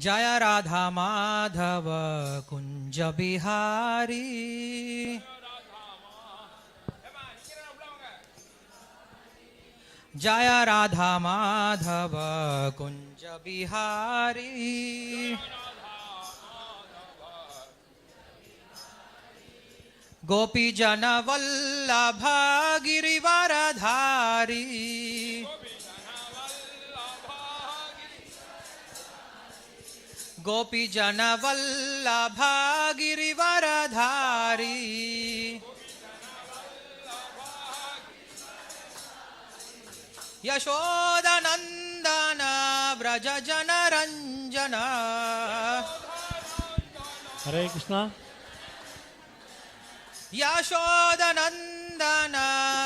जय राधा माधव कुंज बिहारी। जय राधा माधव कुंज बिहारी। गोपी जन वल्लभ गिरिवरधारी। गोपी जन वल्लभ गिरिवरधारी। यशोदनंदन व्रज जन रंजन। हरे कृष्णा। यशोदनंदन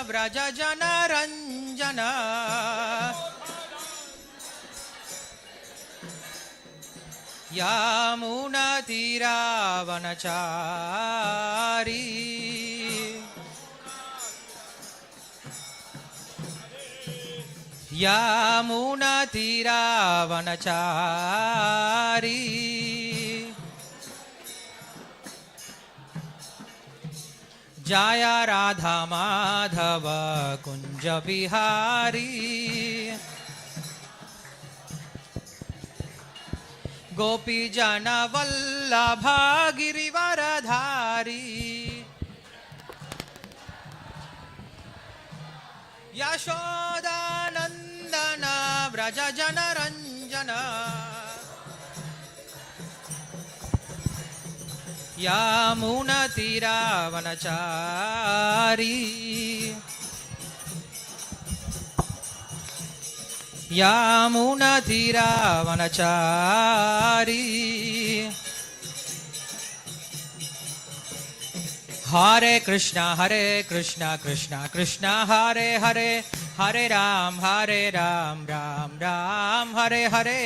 व्रज जन रंजन। यमुना तीरावनचारी। यमुना तीरावनचारी। जय राधा माधव कुंज बिहारी। गोपी जन वल्लभ गिरिवरधारी। यशोदानंदन व्रज जन रंजन। यमुना तीरावनचारी। यमुना तीरावनचारी। हरे कृष्णा कृष्णा कृष्णा हरे हरे, हरे राम राम राम हरे हरे।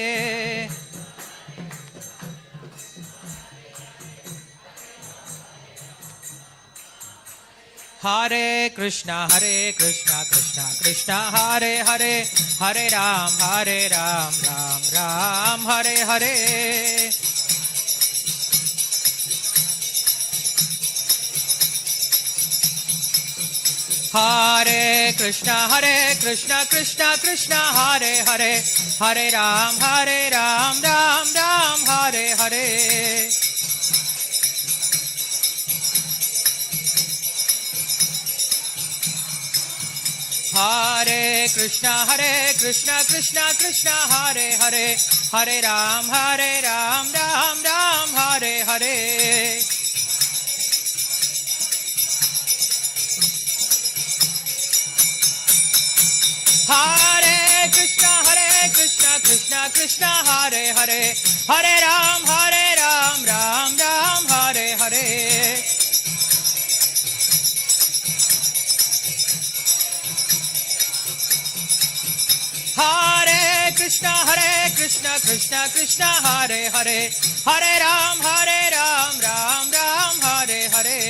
हरे कृष्णा कृष्णा कृष्णा हरे हरे, हरे राम राम राम हरे हरे। हरे कृष्णा कृष्णा कृष्णा हरे हरे, हरे राम राम हरे हरे। हरे कृष्णा कृष्णा कृष्णा हरे हरे, हरे राम राम हरे हरे। हरे कृष्णा कृष्णा कृष्णा हरे हरे, हरे राम राम हरे हरे। हरे कृष्णा कृष्णा कृष्णा हरे हरे, हरे राम राम हरे हरे।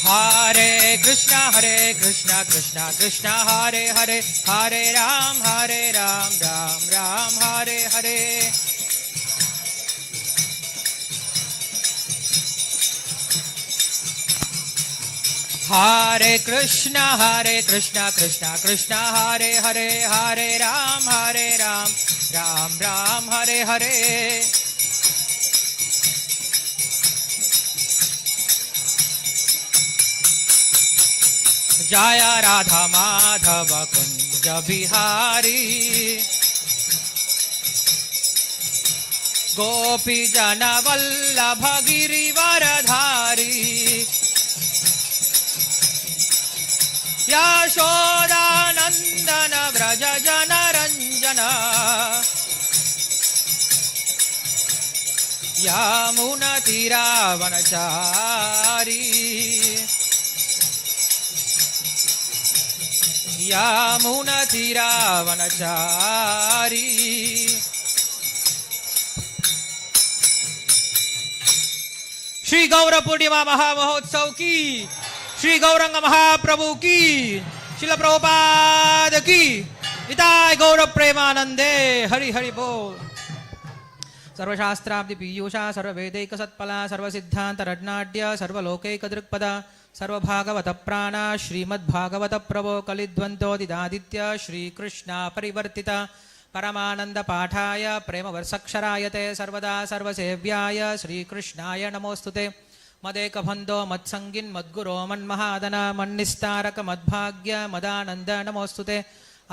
हरे कृष्णा कृष्णा कृष्णा हरे हरे, हरे राम राम हरे हरे। हरे कृष्णा कृष्णा कृष्णा हरे हरे, हरे राम राम हरे हरे। जय राधा माधव कुंज बिहारी। गोपी जन वल्लभ गिरिवरधारी। यशोदानंदन व्रज जन रंजन। यमुना तीरावनचारी। यमुना तीरावनचारी। श्री गौर पूर्णिमा महामहोत्सव की, श्री गौरंग महाप्रभु की शिल प्रभुपाद की निताय गौर प्रेमानंदे हरि हरि बोल। सर्वशास्त्राब्धि पीयूषा सर्ववेदैक सत्फला सर्वसिद्धांत रत्नाढ्य सर्वलोकैक दृक्पदा सर्वभागवत प्राणा श्रीमद्भागवत प्रभो कलिद्वंतोदिदादित्य श्रीकृष्णा परिवर्तिता परमानंद पाठाय प्रेम वर्षक्षरायते सर्वदा सर्वसेव्याय श्रीकृष्णाय नमोस्तुते। मदेकबन्धो मत्संगिन् मद्गुरो मन्महादन मन्निस्तारक मद्भाग्य मदानंद नमोस्तुते।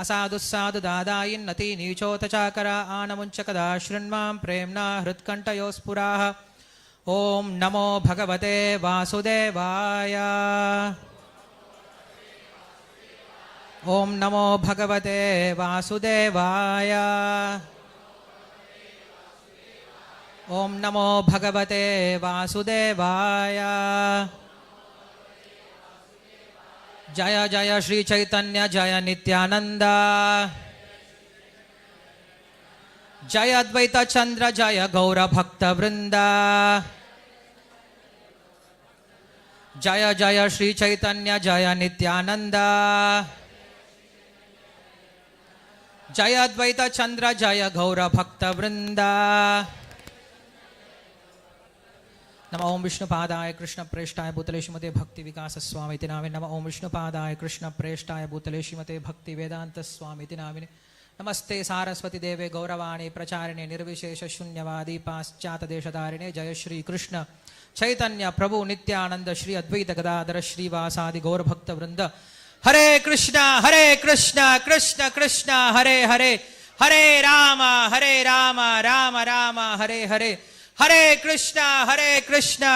असाधुस्साधु दादायिन्नति नीचोतचाकर आनमुञ्चकदा शृण्वां प्रेम्णा हृत्कण्ठयोस्फुराः। ओं नमो भगवते वासुदेवाय। ओं नमो भगवते वासुदेवाय। ओं नमो भगवते वासुदेवाय। जय जय श्री चैतन्य जय नित्यानंद जय अद्वैत चंद्र जय गौर भक्त वृंद। जय जय श्री चैतन्य जय नित्यानंद जय अद्वैत चंद्र जय गौर भक्त वृंद। नमः ओं विष्णुपादाय कृष्ण प्रेष्ठाय भूतले श्रीमते भक्ति विकास स्वामी नामिने। नमः ओं विष्णुपादाय कृष्ण प्रेष्ठाय भूतले श्रीमते भक्ति वेदांत स्वामी नामिने। नमस्ते सारस्वती देवे गौरवाणी प्रचारिणे निर्विशेष शून्यवादी पाश्चात देशधारिणे। जय श्री कृष्ण चैतन्य प्रभु नित्यानंद श्री अद्वैत गदाधर श्रीवासादि गौर भक्त वृंद। हरे कृष्णा कृष्ण कृष्ण हरे हरे हरे राम राम राम हरे हरे। हरे कृष्णा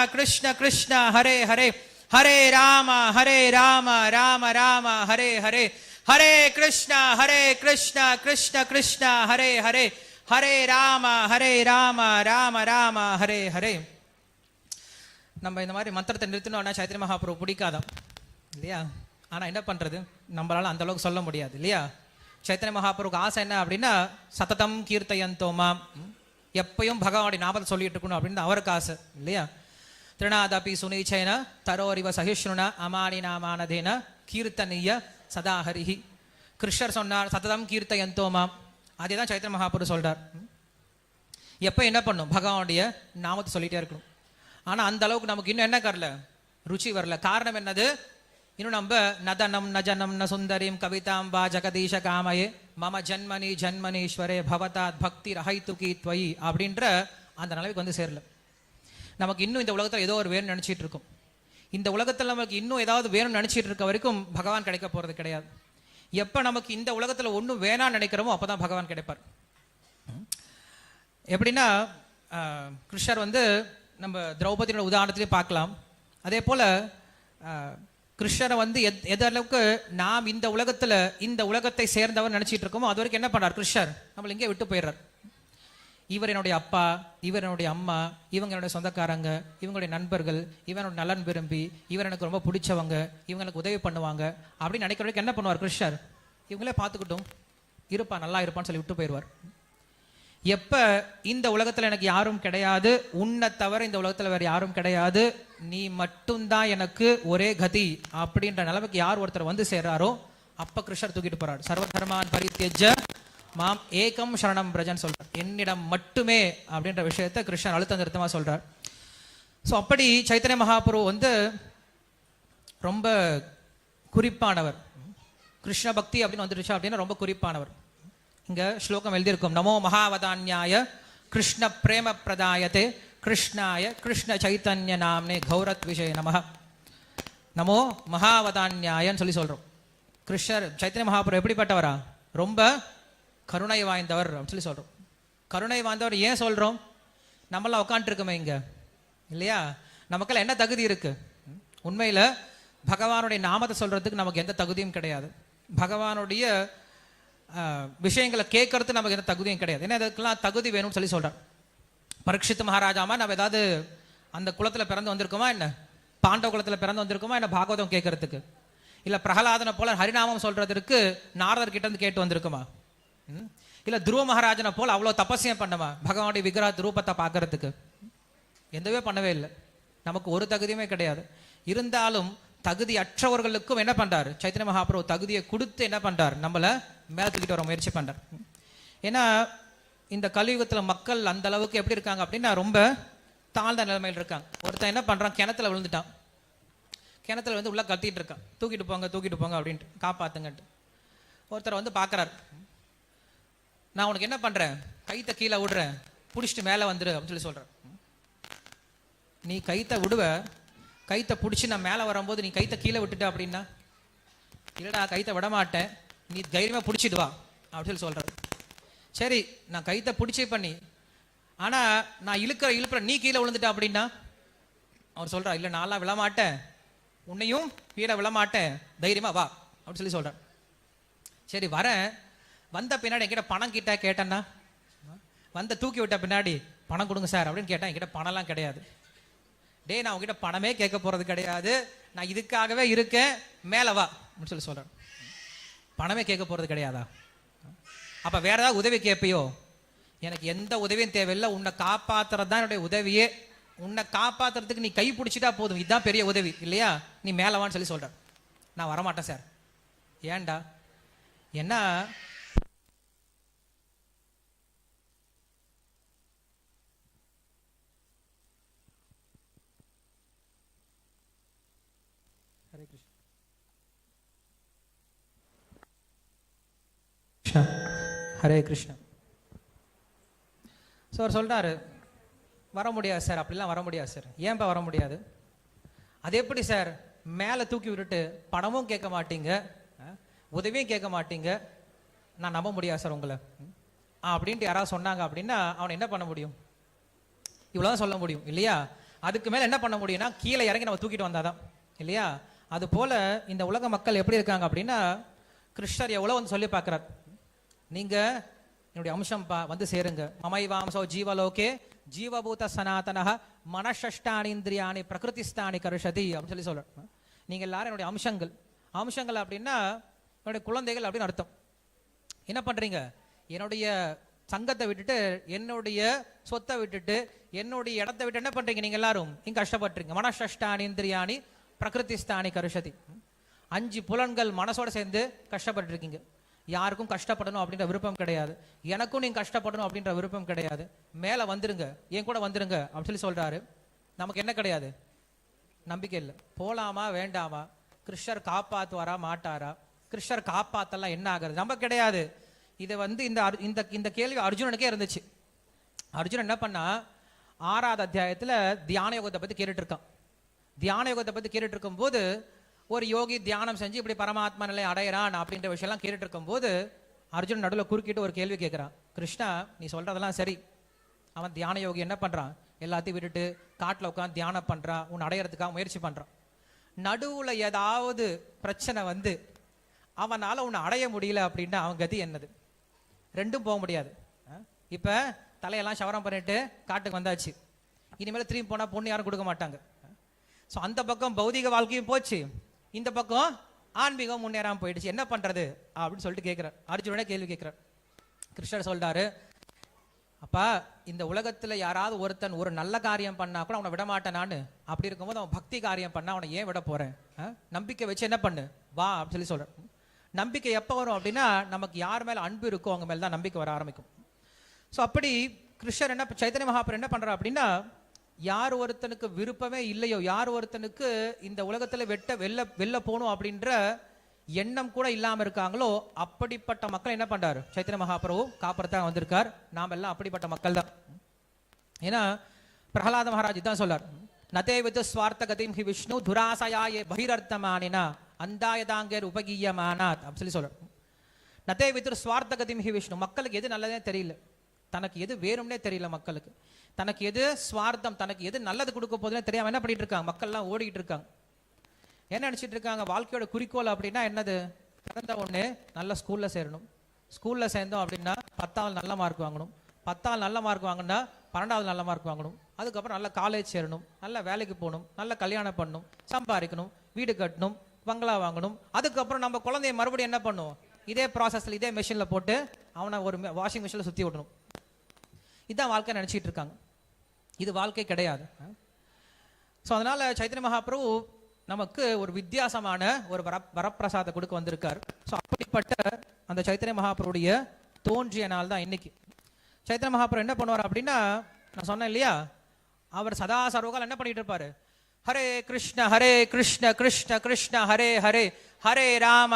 कृष्ण कृष्ण हरे हरे हरे राम राम राम हरे हरे। हरे कृष्णा कृष्ण कृष्ण हरे हरे हरे राम राम राम हरे हरे। நம்ம இந்த மாதிரி மந்திரத்தை நிறுத்தணும்னா சைத்தன்ய மகாபிரபு பிடிக்காதான் இல்லையா? ஆனால் என்ன பண்ணுறது, நம்மளால அந்த அளவுக்கு சொல்ல முடியாது இல்லையா? சைத்தன்ய மகாபிரபுக்கு ஆசை என்ன அப்படின்னா சததம் கீர்த்தயந்தோமா, எப்பயும் பகவானுடைய நாமத்தை சொல்லிட்டு இருக்கணும் அப்படின்னு அவருக்கு ஆசை இல்லையா? திருநாதபி சுனீச்சைன தரோரிவ சகிஷ்ணுன அமானி நாமானதேன கீர்த்தனிய சதாஹரிஹி. கிருஷ்ணர் சொன்னார் சததம் கீர்த்தயந்தோமாம், அதே தான் சைத்தன்ய மகாபிரபு சொல்றார். எப்போ என்ன பண்ணும், பகவானுடைய நாமத்தை சொல்லிட்டே இருக்கணும். ஆனால் அந்த அளவுக்கு நமக்கு இன்னும் என்ன வரல, ருச்சி வரல. காரணம் என்னது, இன்னும் நம்ம நதனம் நஜனம் ந சுந்தரிம் கவிதாம் வா ஜெகதீஷ காமயே மம ஜன்மனி ஜன்மனீஸ்வரே பவதாத் பக்தி ரஹைத்துகி துவயி அப்படின்ற அந்த நிலைக்கு வந்து சேரல. நமக்கு இன்னும் இந்த உலகத்தில் ஏதோ ஒரு வேணும்னு நினச்சிட்டு இருக்கும். இந்த உலகத்தில் நமக்கு இன்னும் ஏதாவது வேணும்னு நினச்சிட்டு இருக்க வரைக்கும் பகவான் கிடைக்க போகிறது கிடையாது. எப்போ நமக்கு இந்த உலகத்தில் ஒன்றும் வேணான்னு நினைக்கிறோமோ அப்போ தான் பகவான் கிடைப்பார். எப்படின்னா கிருஷ்ணர் வந்து நம்ம திரௌபதியோட உதாரணத்திலே பார்க்கலாம். அதே போல் கிருஷ்ணரை வந்து எது அளவுக்கு நாம் இந்த உலகத்தில் இந்த உலகத்தை சேர்ந்தவர் நினச்சிட்டு இருக்கோமோ அது வரைக்கும் என்ன பண்ணார் கிருஷ்ணர், நம்மளை இங்கே விட்டு போயிடுறார். இவர் என்னுடைய அப்பா, இவர் என்னுடைய அம்மா, இவங்க என்னுடைய சொந்தக்காரங்க, இவங்களுடைய நண்பர்கள், இவனோட நலன் விரும்பி, இவர் எனக்கு ரொம்ப பிடிச்சவங்க, இவங்க எனக்கு உதவி பண்ணுவாங்க அப்படின்னு நினைக்கிற வரைக்கும் என்ன பண்ணுவார் கிருஷ்ணர், இவங்களே பார்த்துக்கிட்டும் இருப்பா நல்லா இருப்பான்னு சொல்லி விட்டு போயிடுவார். எப்போ இந்த உலகத்தில் எனக்கு யாரும் கிடையாது, உன்னை தவிர இந்த உலகத்தில் வேறு யாரும் கிடையாது, நீ மட்டும்தான் எனக்கு ஒரே கதி அப்படின்ற நிலைமைக்கு யார் ஒருத்தர் வந்து சேர்றாரோ அப்போ கிருஷ்ணர் தூக்கிட்டு போறார். சர்வதர்மான் பரித்யஜ்ய மாம் ஏகம் சரணம் பிரஜன் சொல்றார். என்னிடம் மட்டுமே அப்படின்ற விஷயத்தை கிருஷ்ணர் அழுத்த நிறுத்தமாக சொல்றார். ஸோ அப்படி சைத்தன்ய மகாபிரபு வந்து ரொம்ப குறிப்பானவர். கிருஷ்ண பக்தி அப்படின்னு வந்துருச்சு அப்படின்னா ரொம்ப குறிப்பானவர். இங்க ஸ்லோகம் எழுதியிருக்கும், நமோ மகாவதான்யாய கிருஷ்ண பிரேம பிரதாயத்தே கிருஷ்ணாய கிருஷ்ண சைத்தன்ய நாம்னே கௌரத் விஷய நமஹ. நமோ மகாவதான்யாயன்னு சொல்லி சொல்றோம். கிருஷ்ணர் சைத்தன்ய மகாபிரபு எப்படிப்பட்டவரா, ரொம்ப கருணை வாய்ந்தவர் அப்படின்னு சொல்லி சொல்றோம். கருணை வாய்ந்தவர் ஏன் சொல்றோம், நம்மளாம் உட்காந்துருக்கோமே இங்க இல்லையா, நமக்கெல்லாம் என்ன தகுதி இருக்கு? உண்மையில பகவானுடைய நாமத்தை சொல்றதுக்கு நமக்கு எந்த தகுதியும் கிடையாது. பகவானுடைய விஷயங்களை கேட்கறது நமக்கு எந்த தகுதியும் கிடையாது. ஏன்னா அதுக்கெல்லாம் தகுதி வேணும்னு சொல்லி சொல்றார். பரீட்சித் மகாராஜாமா நம்ம ஏதாவது அந்த குலத்தில் பிறந்து வந்திருக்கோமா, என்ன பாண்டவ குலத்தில் பிறந்து வந்திருக்கோமா, என்ன பாகவதம் கேட்கறதுக்கு, இல்லை பிரகலாதனை போல ஹரிநாமம் சொல்றதற்கு நாரதர் கிட்ட இருந்து கேட்டு வந்திருக்குமா, இல்லை துருவ மகாராஜனை போல அவ்வளோ தபஸ்யம் பண்ணமா பகவானுடைய விக்கிரக ரூபத்தை பார்க்கறதுக்கு? எந்தவே பண்ணவே இல்லை. நமக்கு ஒரு தகுதியுமே கிடையாது. இருந்தாலும் தகுதி அற்றவர்களுக்கும் என்ன பண்றாரு சைத்தன்ய மகாபிரபு தகுதியை கொடுத்து என்ன பண்றாரு நம்மள மேல தூக்கிட்டு வர முயற்சி பண்றார். ஏன்னா இந்த கலியுகத்துல மக்கள் அந்த அளவுக்கு எப்படி இருக்காங்க அப்படின்னா ரொம்ப தாழ்ந்த நிலைமையில் இருக்காங்க. ஒருத்தன் என்ன பண்றான், கிணத்துல விழுந்துட்டான். கிணத்துல வந்து உள்ள கத்திட்டு இருக்கான், தூக்கிட்டு போங்க அப்படின்ட்டு, காப்பாத்துங்கன்ட்டு. ஒருத்தர் வந்து பாக்குறாரு, நான் உனக்கு என்ன பண்றேன், கைத்த கீழே விடுறேன், பிடிச்சிட்டு மேல வந்துரு அப்படின்னு சொல்லி சொல்றேன். நீ கைத்த விடுவ, கைத்த பிடிச்சி நான் மேல வரும்போது நீ கைத்த கீழே விட்டுட்ட அப்படின்னா, இல்லடா கைத்த விட மாட்டேன், நீ தைரியமா பிடிச்சிட்டு வா அப்படின்னு சொல்லி சொல்றாரு. சரி நான் கைத்த பிடிச்சே பண்ணி, ஆனா நான் இழுப்புற நீ கீழே விழுந்துட்ட அப்படின்னா, அவர் சொல்றா இல்ல நான்லாம் விழமாட்டேன், உன்னையும் கீழே விழமாட்டேன், தைரியமா வா அப்படின்னு சொல்லி சொல்றார். சரி வரேன், வந்த பின்னாடி என்கிட்ட பணம் கிட்ட கேட்டேன்னா, வந்த தூக்கி விட்ட பின்னாடி பணம் கொடுங்க சார் அப்படின்னு கேட்டேன், என்கிட்ட பணம்லாம் கிடையாது. டே நான் உங்ககிட்ட பணமே கேட்க போறது கிடையாது, நான் இதுக்காகவே இருக்கேன், மேல வா அப்படின்னு சொல்லி சொல்றேன். பணமே கேட்க போறது கிடையாதா? அப்ப வேற ஏதாவது உதவி கேட்பியோ? எனக்கு எந்த உதவியும் தேவையில்லை, உன்னை காப்பாத்துறது தான் என்னுடைய உதவியே, உன்னை காப்பாத்துறதுக்கு நீ கை பிடிச்சிட்டா போதும், இதுதான் பெரிய உதவி இல்லையா, நீ மேலவான்னு சொல்லி சொல்ற. நான் வரமாட்டேன் சார். ஏன்டா? என்ன ஹரே கிருஷ்ணா. ஸோ அவர் சொல்றாரு, வர முடியாது சார், அப்படிலாம் வர முடியாது சார். ஏன்பா வர முடியாது? அது எப்படி சார், மேலே தூக்கி விட்டுட்டு பணமும் கேட்க மாட்டீங்க, உதவியும் கேட்க மாட்டீங்க, நான் நம்ப முடியாது சார் உங்களை அப்படின்ட்டு யாராவது சொன்னாங்க அப்படின்னா அவனை என்ன பண்ண முடியும்? இவ்வளோதான் சொல்ல முடியும் இல்லையா? அதுக்கு மேலே என்ன பண்ண முடியும்னா கீழே இறங்கி நம்ம தூக்கிட்டு வந்தாதான் இல்லையா? அது போல இந்த உலக மக்கள் எப்படி இருக்காங்க அப்படின்னா, கிருஷ்ணர் எவ்வளோ வந்து சொல்லி பார்க்குறார், நீங்க என்னுடைய அம்சம் வந்து சேருங்க. மமைவாம்சோ ஜீவலோகே ஜீவபூத சனாதனஹ மனஷஷ்டானி இந்திரியாணி பிரகிருதிஸ்தானி கருஷதி அப்படின்னு சொல்லி சொல்ற. நீங்க எல்லாரும் என்னுடைய அம்சங்கள். அம்சங்கள் அப்படின்னா என்னுடைய குழந்தைகள் அப்படின்னு அர்த்தம். என்ன பண்றீங்க, என்னுடைய சங்கத்தை விட்டுட்டு, என்னுடைய சொத்தை விட்டுட்டு, என்னுடைய இடத்தை விட்டு என்ன பண்றீங்க, நீங்க எல்லாரும் இங்க கஷ்டப்பட்டுறீங்க. மனஷஷ்டானி இந்திரியாணி பிரகிருதிஸ்தானி கருஷதி. 5 புலன்கள் மனசோட சேர்ந்து கஷ்டப்பட்டு இருக்கீங்க. யாருக்கும் கஷ்டப்படணும் அப்படின்ற விருப்பம் கிடையாது, எனக்கும் நீங்க கஷ்டப்படணும் அப்படின்ற விருப்பம் கிடையாது. மேல வந்துருங்க, என் கூட வந்துருங்க அப்படின்னு சொல்லி சொல்றாரு. நமக்கு என்ன கிடையாது, நம்பிக்கை இல்லை. போலாமா வேண்டாமா, கிருஷ்ணர் காப்பாத்துவாரா மாட்டாரா, கிருஷ்ணர் காப்பாத்தெல்லாம் என்ன ஆகுறது, நம்ம கிடையாது. இதை வந்து இந்த கேள்வி அர்ஜுனனுக்கே இருந்துச்சு. அர்ஜுனன் என்ன பண்ணா, 6வது அத்தியாயத்துல தியான யோகத்தை பத்தி கேட்டுட்டு இருக்கான். தியான யோகத்தை பத்தி கேட்டுட்டு இருக்கும் போது, ஒரு யோகி தியானம் செஞ்சு இப்படி பரமாத்மா நிலை அடையிறான் அப்படின்ற விஷயம்லாம் கேட்டுட்டு இருக்கும் போது, அர்ஜுன் நடுவில் குறுக்கிட்டு ஒரு கேள்வி கேட்கிறான். கிருஷ்ணா நீ சொல்றதெல்லாம் சரி, அவன் தியான யோகி என்ன பண்றான், எல்லாத்தையும் விட்டுட்டு காட்டில் உட்காந்து தியானம் பண்றான், உன் அடையிறதுக்காக முயற்சி பண்றான். நடுவுல ஏதாவது பிரச்சனை வந்து அவனால உன்னை அடைய முடியல அப்படின்னா அவன் கதி என்னது? ரெண்டும் போக முடியாது. இப்ப தலையெல்லாம் சவரம் பண்ணிட்டு காட்டுக்கு வந்தாச்சு, இனிமேல் திரும்பி போனா பொண்ணு யாரும் கொடுக்க மாட்டாங்க. ஸோ அந்த பக்கம் பௌதிக வாழ்க்கையும் போச்சு, இந்த பக்கம் ஆன்மீகம் முன்னேறாம போயிடுச்சு, என்ன பண்றது அப்படின்னு சொல்லிட்டு கேட்கிறார். அர்ஜுனனே கேள்வி கேட்கிறார். கிருஷ்ணர் சொல்றாரு, அப்பா இந்த உலகத்துல யாராவது ஒருத்தன் ஒரு நல்ல காரியம் பண்ணா கூட அவனை விட மாட்டேன் நானு, அப்படி இருக்கும்போது அவன் பக்தி காரியம் பண்ணா அவனை ஏன் விட போறேன்? நம்பிக்கை வச்சு என்ன பண்ணு வா அப்படின்னு சொல்லி சொல்றேன். நம்பிக்கை எப்போ வரும் அப்படின்னா, நமக்கு யார் மேல அன்பு இருக்கோ அவங்க மேல தான் நம்பிக்கை வர ஆரம்பிக்கும். ஸோ அப்படி கிருஷ்ணர் என்ன, சைத்தன்ய மகாபிரபு என்ன பண்றா அப்படின்னா, யார் ஒருத்தனுக்கு விருப்பமே இல்லையோ, யார் ஒருத்தனுக்கு இந்த உலகத்துல வெளில போகணும் அப்படின்ற எண்ணம் கூட இல்லாம இருக்காங்களோ, அப்படிப்பட்ட மக்கள் என்ன பண்றாரு சைத்தன்ய மகாபிரபு காப்பாற்ற வந்திருக்கார். நாம் எல்லாம் அப்படிப்பட்ட மக்கள் தான். ஏன்னா பிரகலாத மகாராஜ் தான் சொல்லார், நதே வித் ஸ்வார்த்த கதிம் ஹி விஷ்ணு துராசயாயே பகிரர்த்தமானினா அந்தாயதாங்கர் உபகீயமானாத் அப்படி சொல்லி சொல்றார். நதே வித் ஸ்வார்த்த கதிம் ஹி விஷ்ணு, மக்களுக்கு எது நல்லதே தெரியல, தனக்கு எது வேணும்னே தெரியல, மக்களுக்கு தனக்கு எது ஸ்வார்த்தம், தனக்கு எது நல்லது கொடுக்க போதுன்னே தெரியாம என்ன பண்ணிட்டு இருக்காங்க, மக்கள்லாம் ஓடிக்கிட்டு இருக்காங்க. என்ன நினைச்சிட்டு இருக்காங்க, வாழ்க்கையோட குறிக்கோள் அப்படின்னா என்னது, பிறந்த உடனே நல்ல ஸ்கூல்ல சேரணும், ஸ்கூல்ல சேர்ந்தோம் அப்படின்னா 10வது நல்ல மார்க் வாங்கணும், 10வது நல்ல மார்க் வாங்கினா 12வது நல்ல மார்க் வாங்கணும், அதுக்கப்புறம் நல்ல காலேஜ் சேரணும், நல்ல வேலைக்கு போகணும், நல்ல கல்யாணம் பண்ணணும், சம்பாதிக்கணும், வீடு கட்டணும், பங்களா வாங்கணும், அதுக்கப்புறம் நம்ம குழந்தைய மறுபடியும் என்ன பண்ணும், இதே ப்ராசஸ்ல இதே மெஷின்ல போட்டு அவனை ஒரு வாஷிங் மிஷின்ல சுத்தி விடணும். இதுதான் வாழ்க்கை நினைச்சிட்டு இருக்காங்க. இது வாழ்க்கை கிடையாது. ஸோ அதனால சைத்தன்ய மகாபிரபு நமக்கு ஒரு வித்தியாசமான ஒரு வரப்பிரசாதம் கொடுக்க வந்திருக்கார். ஸோ அப்படிப்பட்ட அந்த சைத்தன்ய மகாபுருடைய தோன்றிய நாள் தான் இன்னைக்கு. சைத்தன்ய மகாபுரு என்ன பண்ணுவார் அப்படின்னா, நான் சொன்னேன் இல்லையா, அவர் சதா சர்வகால் என்ன பண்ணிட்டு இருப்பாரு, ஹரே கிருஷ்ண கிருஷ்ண கிருஷ்ண ஹரே ஹரே, ஹரே ராம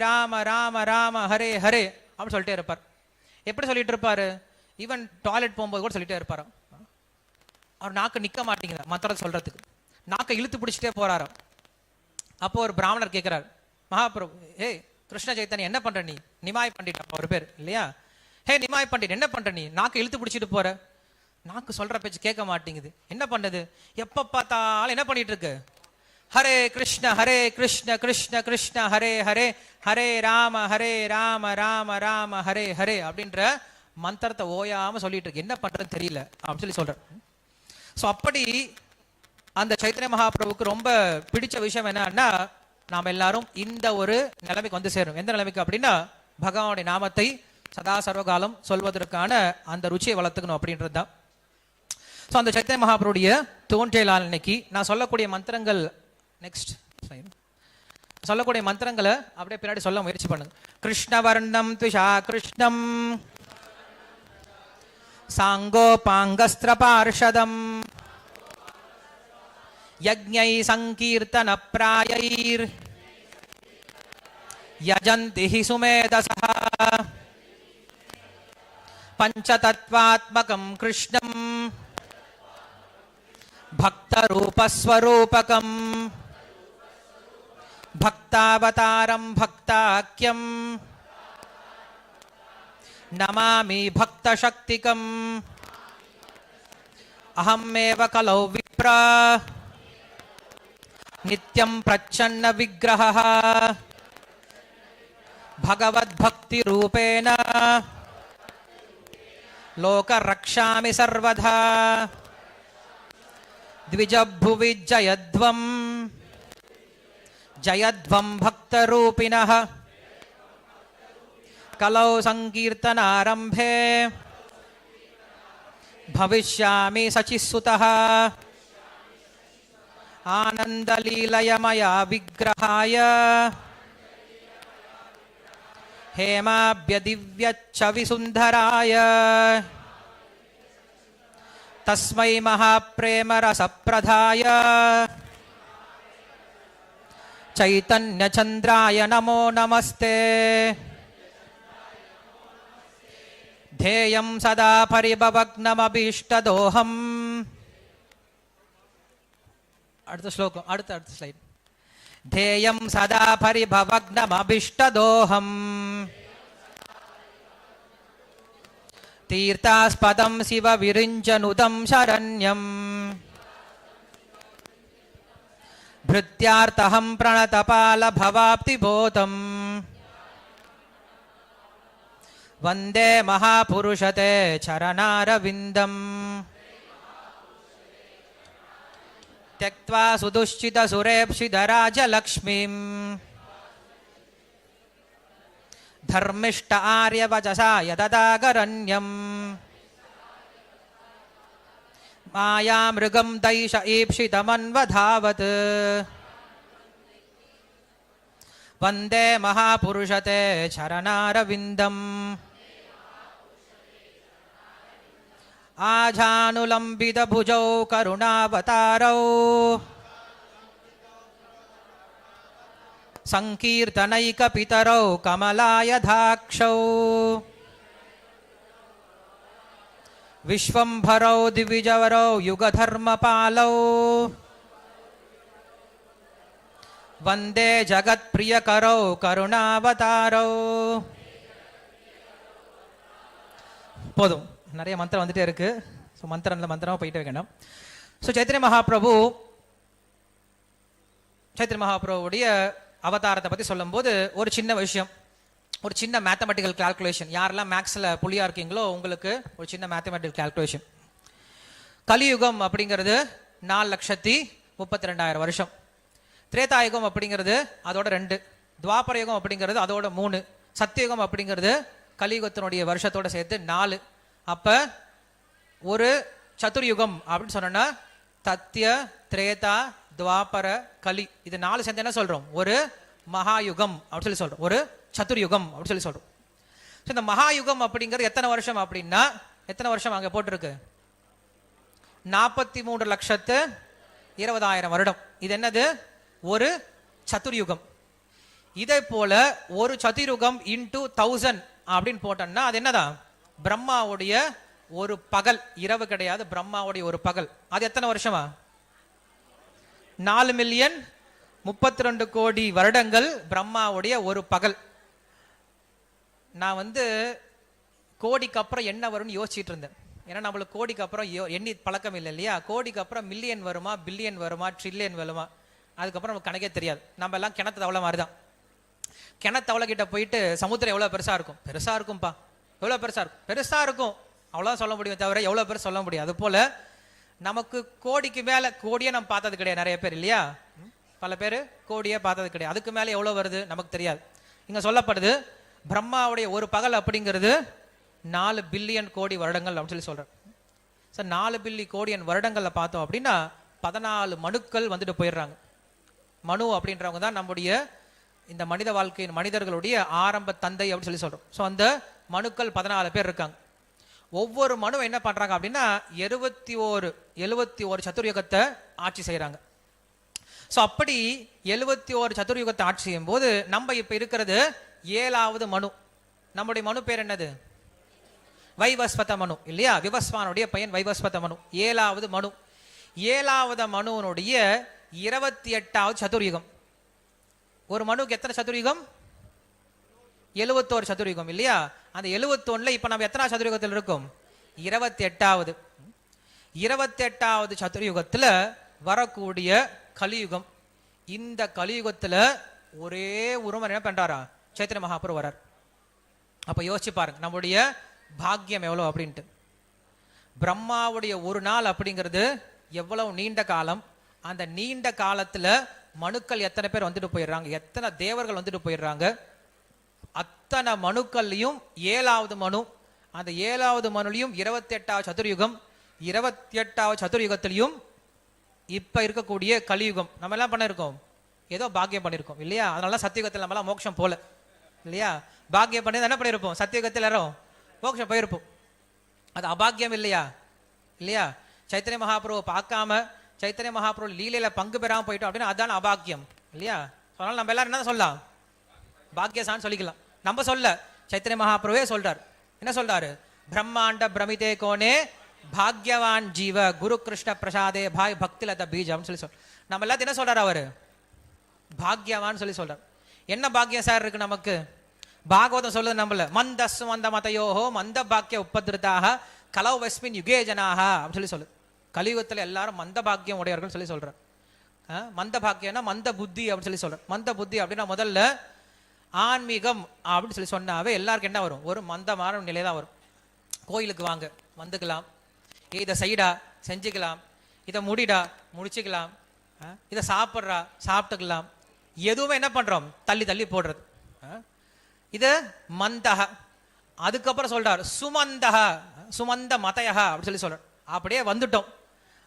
ராம ராம ஹரே ஹரே அப்படின்னு சொல்லிட்டே இருப்பார். எப்படி சொல்லிட்டு இருப்பாரு, ஈவன் டாய்லெட் போகும்போது கூட சொல்லிட்டே இருப்பாரு. அவர் நாக்கு நிக்க மாட்டேங்குது மந்திரம் சொல்றதுக்கு, நாக்கை இழுத்து பிடிச்சிட்டே போறாரு. அப்போ ஒரு பிராமணர் கேட்கிறார், மகாபிரபு, ஹே கிருஷ்ண சைத்தன்யா என்ன பண்ற நீ, நிமாய் பண்டிட் ஒரு பேர் இல்லையா, ஹே நிமாய் பண்டிட் என்ன பண்ற நீ, நாக்கை இழுத்து பிடிச்சிட்டு போற, நாக்கு சொல்ற பேச்சு கேட்க மாட்டேங்குது, என்ன பண்ணது, எப்ப பார்த்தாலும் என்ன பண்ணிட்டு இருக்கு, ஹரே கிருஷ்ண கிருஷ்ண கிருஷ்ண ஹரே ஹரே, ஹரே ராம ராம ராம ஹரே ஹரே அப்படின்ற மந்திரத்தை ஓயாம சொல்லிட்டு இருக்கு, என்ன பண்றதுன்னு தெரியல அப்படின்னு சொல்ற. ஸோ அப்படி அந்த சைத்தன்ய மகாபிரபுக்கு ரொம்ப பிடிச்ச விஷயம் என்னன்னா, நாம் எல்லாரும் இந்த ஒரு நிலைமைக்கு வந்து சேரும். எந்த நிலைமைக்கு அப்படின்னா, பகவானுடைய நாமத்தை சதா சர்வகாலம் சொல்வதற்கான அந்த ருச்சியை வளர்த்துக்கணும் அப்படின்றது தான். ஸோ அந்த சைத்தன்ய மகாபிரபுடைய தோன்றிய நாள் இன்னைக்கு. நான் சொல்லக்கூடிய மந்திரங்கள் நெக்ஸ்ட் சொல்லக்கூடிய மந்திரங்களை அப்படியே பின்னாடி சொல்ல முயற்சி பண்ணுங்க. கிருஷ்ணவர்ணம் த்விஷா கிருஷ்ணம் சாங்கோபாங்கஸ்திர பார்ஷதம் யஜ்ஞை சங்கீர்த்தன பிராயைர் யஜந்தி ஹி சுமேதசः பஞ்சதத்வாத்மகம் கிருஷ்ணம் பக்தரூபஸ்வரூபகம் பக்தாவதாரம் பக்தாக்கியம் நமாமி பக்தசக்திகம் அஹமேவ கலௌ விப்ர நித்யம் பிரச்சன்ன விக்கிரஹः பகவத்பக்தி ரூபேண லோக ரக்ஷாமி சர்வதா த்விஜபுவி ஜயத்வம் ஜயத்வம் பக்தரூபிணः கலௌ சங்கீர்த்தனாரம்பே பவிஷ்யாமி சச்சிசுதः ஆனந்தலீலயமயா விக்கிரகாய ஹேமாப்யதிவ்யச்ச விசுந்தராய தஸ்மை மகாப்ரேம ரசப்ரதாய சைதன்யச்சந்திராய நமோ நமஸ்தே தேயம் சதா பரிபவக்னமபீஷ்டதோஹம். அடுத்த ஸ்லோகம், அடுத்த ஸ்லைட். தேயம் சதா பரிபவக்னமபீஷ்டதோஹம் தீர்த்தாஸ்பதம் சிவ விரிஞ்சனுதம் சரண்யம் பிருத்யார்த்தஹம் பிரணதபால பவாப்திபோதம் வந்தே மகாபுருஷதே சரணாரவிந்தம் த்யக்த்வா சுதுஷ்சித சுரேப்சிதராஜலக்ஷ்மீம் தர்மிஷ்ட ஆர்யவசசா யததாகரண்யம் மாயாமிருகம் தைஷ ஈப்சிதமன்வதாவத் வந்தே மகாபுருஷதே சரணாரவிந்தம் ஆஜானுலம்பித புஜௌ கருணாவதாரௌ சங்கீர்த்தனைகபிதரௌ கமலாயதாக்ஷௌ விஸ்வம்பரௌ திவிஜவரௌ யுகதர்மபாலௌ வந்தே ஜகத்பிரியகரௌ கருணாவதாரௌ. போதும், நிறைய மந்திரம் வந்துட்டே இருக்கு. ஸோ மந்திரமா போயிட்டே வைக்கணும். ஸோ சைத்தன்ய மகாபிரபுடைய அவதாரத்தை பற்றி சொல்லும்போது ஒரு சின்ன விஷயம், ஒரு சின்ன மேத்தமெட்டிக்கல் கால்குலேஷன். யாரெல்லாம் மேக்ஸில் புள்ளியாக இருக்கீங்களோ உங்களுக்கு ஒரு சின்ன மேத்தமெட்டிக்கல் கால்குலேஷன். கலியுகம் அப்படிங்கிறது 4,32,000 வருஷம். திரேதாயுகம் அப்படிங்கிறது அதோட 2, துவாபர யுகம் அப்படிங்கிறது அதோட 3, சத்தியுகம் அப்படிங்கிறது கலியுகத்தினுடைய வருஷத்தோட சேர்த்து 4. அப்ப ஒரு சதுர்யுகம் அப்படின்னு சொன்னா தத்ய திரேதா துவாபர, கலி, இது 4 சேர்ந்து என்ன சொல்றோம்? ஒரு மகாயுகம் அப்படின்னு சொல்றோம், ஒரு சதுர்யுகம் அப்படின்னு சொல்றோம். இந்த மகாயுகம் அப்படிங்கிறது எத்தனை வருஷம் அப்படின்னா, எத்தனை வருஷம் அங்க போட்டிருக்கு? 43,20,000 வருடம். இது என்னது? ஒரு சதுர்யுகம். இதே போல ஒரு சதுர்யுகம் இன்டு 1000 அப்படின்னு போட்டோம்னா அது என்னதான்? பிரம்மாவுடைய ஒரு பகல். இரவு கிடையாது, பிரம்மாவுடைய ஒரு பகல். அது எத்தனை வருஷமா? 4,32,00,00,000 வருடங்கள் பிரம்மாவுடைய ஒரு பகல். நான் கோடிக்கு அப்புறம் என்ன வரும்னு யோசிச்சுட்டு இருந்தேன். ஏன்னா நம்மளுக்கு கோடிக்கு அப்புறம் எண்ணி பழக்கம் இல்லை இல்லையா? கோடிக்கு அப்புறம் மில்லியன் வருமா, பில்லியன் வருமா, ட்ரில்லியன் வருமா, அதுக்கப்புறம் நமக்கு கணக்கே தெரியாது. நம்ம எல்லாம் கிணத்து தவளை மாதிரி தான். கிணத்து தவளை கிட்ட போயிட்டு சமுத்திரம் எவ்வளோ பெருசா இருக்கும்? பெருசா இருக்கும்பா. எவ்வளோ பெருசா இருக்கும்? பெருசா இருக்கும், அவ்வளோதான் சொல்ல முடியும், தவிர எவ்வளோ பேர் சொல்ல முடியும். அது போல நமக்கு கோடிக்கு மேல, கோடியே நம்ம பார்த்தது கிடையாது நிறைய பேர் இல்லையா? பல பேர் கோடியே பார்த்தது கிடையாது. அதுக்கு மேல எவ்வளவு வருது நமக்கு தெரியாது. இங்க சொல்லப்படுது பிரம்மாவுடைய ஒரு பகல் அப்படிங்கிறது 4 பில்லியன் கோடி வருடங்கள் அப்படின்னு சொல்றேன். சார் 4 பில்லியன் கோடியன் வருடங்கள்ல பார்த்தோம் அப்படின்னா 14 மனுக்கள் போயிடுறாங்க. மனு அப்படின்றவங்க தான் நம்முடைய இந்த மனித வாழ்க்கையின் மனிதர்களுடைய ஆரம்ப தந்தை அப்படின்னு சொல்றோம். ஸோ அந்த மனுக்கள் 14 பேர் இருக்காங்க. ஒவ்வொரு மனு என்ன பண்றாங்க அப்படின்னா 71 சதுர்யுகத்தை ஆட்சி செய்யறாங்க. ஸோ அப்படி 71 சதுர்யுகத்தை ஆட்சி செய்யும் போது நம்ம இப்ப இருக்கிறது 7வது மனு. நம்முடைய மனு பேர் என்னது? வைவஸ்வத மனு இல்லையா? விவஸ்வானுடைய பையன் வைவஸ்வத மனு 7வது மனு. 7வது மனுவனுடைய 28வது சதுர்யுகம். ஒரு மனுக்கு எத்தனை சதுர்யுகம்? 71 சதுர்யுகம் இல்லையா? அந்த 71ல இப்ப நம்ம எத்தனை சதுர்யுகத்தில் இருக்கும்? 28வது. 28வது சதுர்யுகத்துல வரக்கூடிய கலியுகம். இந்த கலியுகத்துல ஒரே ஒருவர் என்ன பண்றாரா? சைத்தன்ய மகாபிரபு வரார். அப்ப யோசிச்சு பாருங்க நம்முடைய பாக்கியம் எவ்வளவு அப்படின்ட்டு. பிரம்மாவுடைய ஒரு நாள் அப்படிங்கிறது எவ்வளவு நீண்ட காலம். அந்த நீண்ட காலத்துல மனுக்கள் எத்தனை பேர் போயிடுறாங்க, எத்தனை தேவர்கள் போயிடுறாங்க. அத்தனை மனுக்கள்லையும் 7வது மனு. அந்த 7வது மனுலையும் 28வது சதுர்யுகம். 28வது சதுர்யுகத்திலையும் இப்ப இருக்கக்கூடிய கலியுகம். நம்ம எல்லாம் பண்ணிருக்கோம், ஏதோ பாக்கியம் பண்ணிருக்கோம் இல்லையா? அதனால சத்தியுகத்தில் நம்ம எல்லாம் மோட்சம் போல இல்லையா? பாக்கியம் பண்ணி என்ன பண்ணிருப்போம்? சத்தியுகத்தில் யாரும் மோட்சம் போயிருப்போம். அது அபாக்கியம் இல்லையா? இல்லையா? சைத்தன்ய மகாபிரபு பார்க்காம, சைத்தன்ய மகாபிரபு லீலையில பங்கு பெறாம போயிட்டோம் அப்படின்னா அதான் அபாக்கியம் இல்லையா? அதனால நம்ம எல்லாரும் என்ன சொல்லலாம்? பாக்கியசான்னு சொல்லிக்கலாம். நம்ம சொல்ல, சைத்தன்ய மகாபிரபுவே சொல்றார். என்ன சொல்றாரு? பிரம்மாண்ட பிரமிதே கோனே பாக்யவான் ஜீவ குரு கிருஷ்ண பிரசாதே பாய் பக்தி லத பீஜம் சொல்லி நம்ம எல்லாத்தையும் என்ன சொல்றாரு? அவரு பாக்யவான் சொல்லி சொல்றார். என்ன பாக்கியம் சார் இருக்கு நமக்கு? பாகவதம் சொல்லுது நம்மள மந்தஸ்ஸு மந்த மதயோஹோ மந்த பாக்கிய உபதிருத்தாக கலௌ வஸ்மின் யுகே ஜனாக அப்படின்னு சொல்லி கலியுகத்துல எல்லாரும் மந்த பாக்கியம் உடையவர்கள் சொல்லி சொல்றார். மந்த பாக்கியம்னா மந்த புத்தி அப்படின்னு சொல்லி சொல்றார். மந்த புத்தி அப்படின்னா முதல்ல ஆன்மீகம் அப்படின்னு சொல்லி சொன்னாவே எல்லாருக்கும் என்ன வரும்? ஒரு மந்தமான நிலைதான் வரும். கோயிலுக்கு வாங்க, வந்துக்கலாம். இதை செய்டா, செஞ்சுக்கலாம். இதை முடிடா, முடிச்சுக்கலாம். இதை சாப்பிட்றா, சாப்பிட்டுக்கலாம். எதுவுமே என்ன பண்றோம்? தள்ளி தள்ளி போடுறது. இது மந்தக. அதுக்கப்புறம் சொல்றார் சுமந்தக, சுமந்த மதயக அப்படின்னு சொல்லி சொல்றார். அப்படியே வந்துட்டோம்.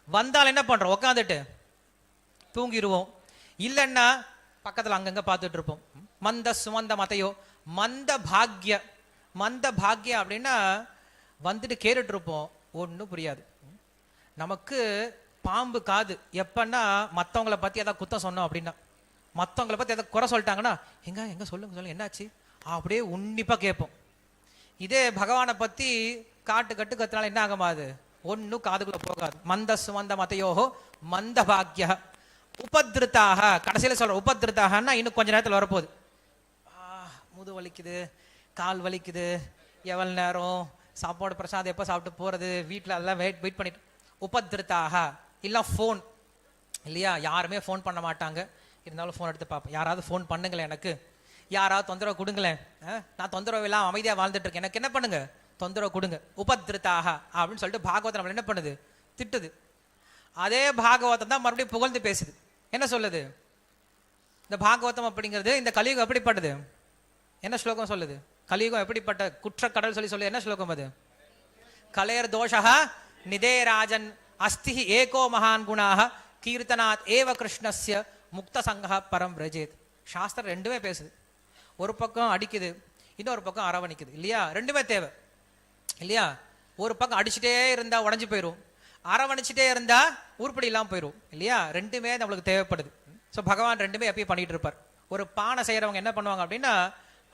வந்தால் என்ன பண்றோம்? உட்காந்துட்டு தூங்கிடுவோம். இல்லைன்னா பக்கத்துல அங்கங்க பார்த்துட்டு இருப்போம். மந்த சுமந்த மதையோ மந்த பாக்ய. மந்த பாக்ய அப்படின்னா வந்துட்டு கேட்டுட்டு இருப்போம், ஒன்றும் புரியாது நமக்கு. பாம்பு காது எப்பன்னா மற்றவங்களை பத்தி ஏதாவது குத்தம் சொன்னோம் அப்படின்னா, மற்றவங்களை பத்தி ஏதாவது குறை சொல்லிட்டாங்கன்னா எங்க எங்க சொல்லுங்க சொல்லுங்க என்னாச்சு அப்படியே உன்னிப்பா கேட்போம். இதே பகவானை பத்தி காட்டு கட்டு கத்துனால என்ன ஆகமாது? ஒன்னும் காதுக்குள்ள போகாது. மந்த சுமந்த மதையோஹோ மந்த பாக்ய உபதிருத்தாக. கடைசியில சொல்ற உபதிருத்தாகன்னா இன்னும் கொஞ்ச நேரத்தில் வரப்போகுது. முது வலிக்குது, கால் வலிக்குது, எவ்வளவு நேரம் சாப்பாடு பிரசாதம் எப்போ சாப்பிட்டு போறது, வீட்டில் அதெல்லாம் வெயிட் பண்ணிட்டு உபதிருத்தாக. இல்லை ஃபோன் இல்லையா? யாருமே ஃபோன் பண்ண மாட்டாங்க. இருந்தாலும் ஃபோன் எடுத்து பார்ப்பேன். யாராவது ஃபோன் பண்ணுங்களேன், எனக்கு யாராவது தொந்தரவு கொடுங்களேன். நான் தொந்தரவு இல்லாமல் அமைதியாக வாழ்ந்துட்டு இருக்கேன், எனக்கு என்ன பண்ணுங்க? தொந்தரவு கொடுங்க. உபதிருத்தாக அப்படின்னு சொல்லிட்டு பாகவதம் நம்மள என்ன பண்ணுது? திட்டுது. அதே பாகவதம் தான் மறுபடியும் புகழ்ந்து பேசுது. என்ன சொல்லுது? இந்த பாகவதம் அப்படிங்கிறது இந்த கலியுகம் எப்படிப்பட்டது? என்ன ஸ்லோகம் சொல்லுது? கலியுகம் எப்படிப்பட்ட குற்றக்கடல் சொல்லி என்ன ஸ்லோகம் அது? கலேர் தோஷா நிதே ராஜன் அஸ்தி ஏகோ மகான் குணாக கீர்த்தனாத் ஏவ கிருஷ்ணஸ்ய முக்த சங்கா பரம் விரஜேத். சாஸ்திரம் ரெண்டுமே பேசுது. ஒரு பக்கம் அடிக்குது, இன்னொரு பக்கம் அரவணைக்குது இல்லையா? ரெண்டுமே தேவை இல்லையா? ஒரு பக்கம் அடிச்சுட்டே இருந்தா உடஞ்சு போயிடும், அரவணைச்சிட்டே இருந்தா உருப்படி இல்லாமல் போயிடும் இல்லையா? ரெண்டுமே நம்மளுக்கு தேவைப்படுது. ஸோ பகவான் ரெண்டுமே எப்பயும் பண்ணிட்டு இருப்பார். ஒரு பானை செய்யறவங்க என்ன பண்ணுவாங்க அப்படின்னா,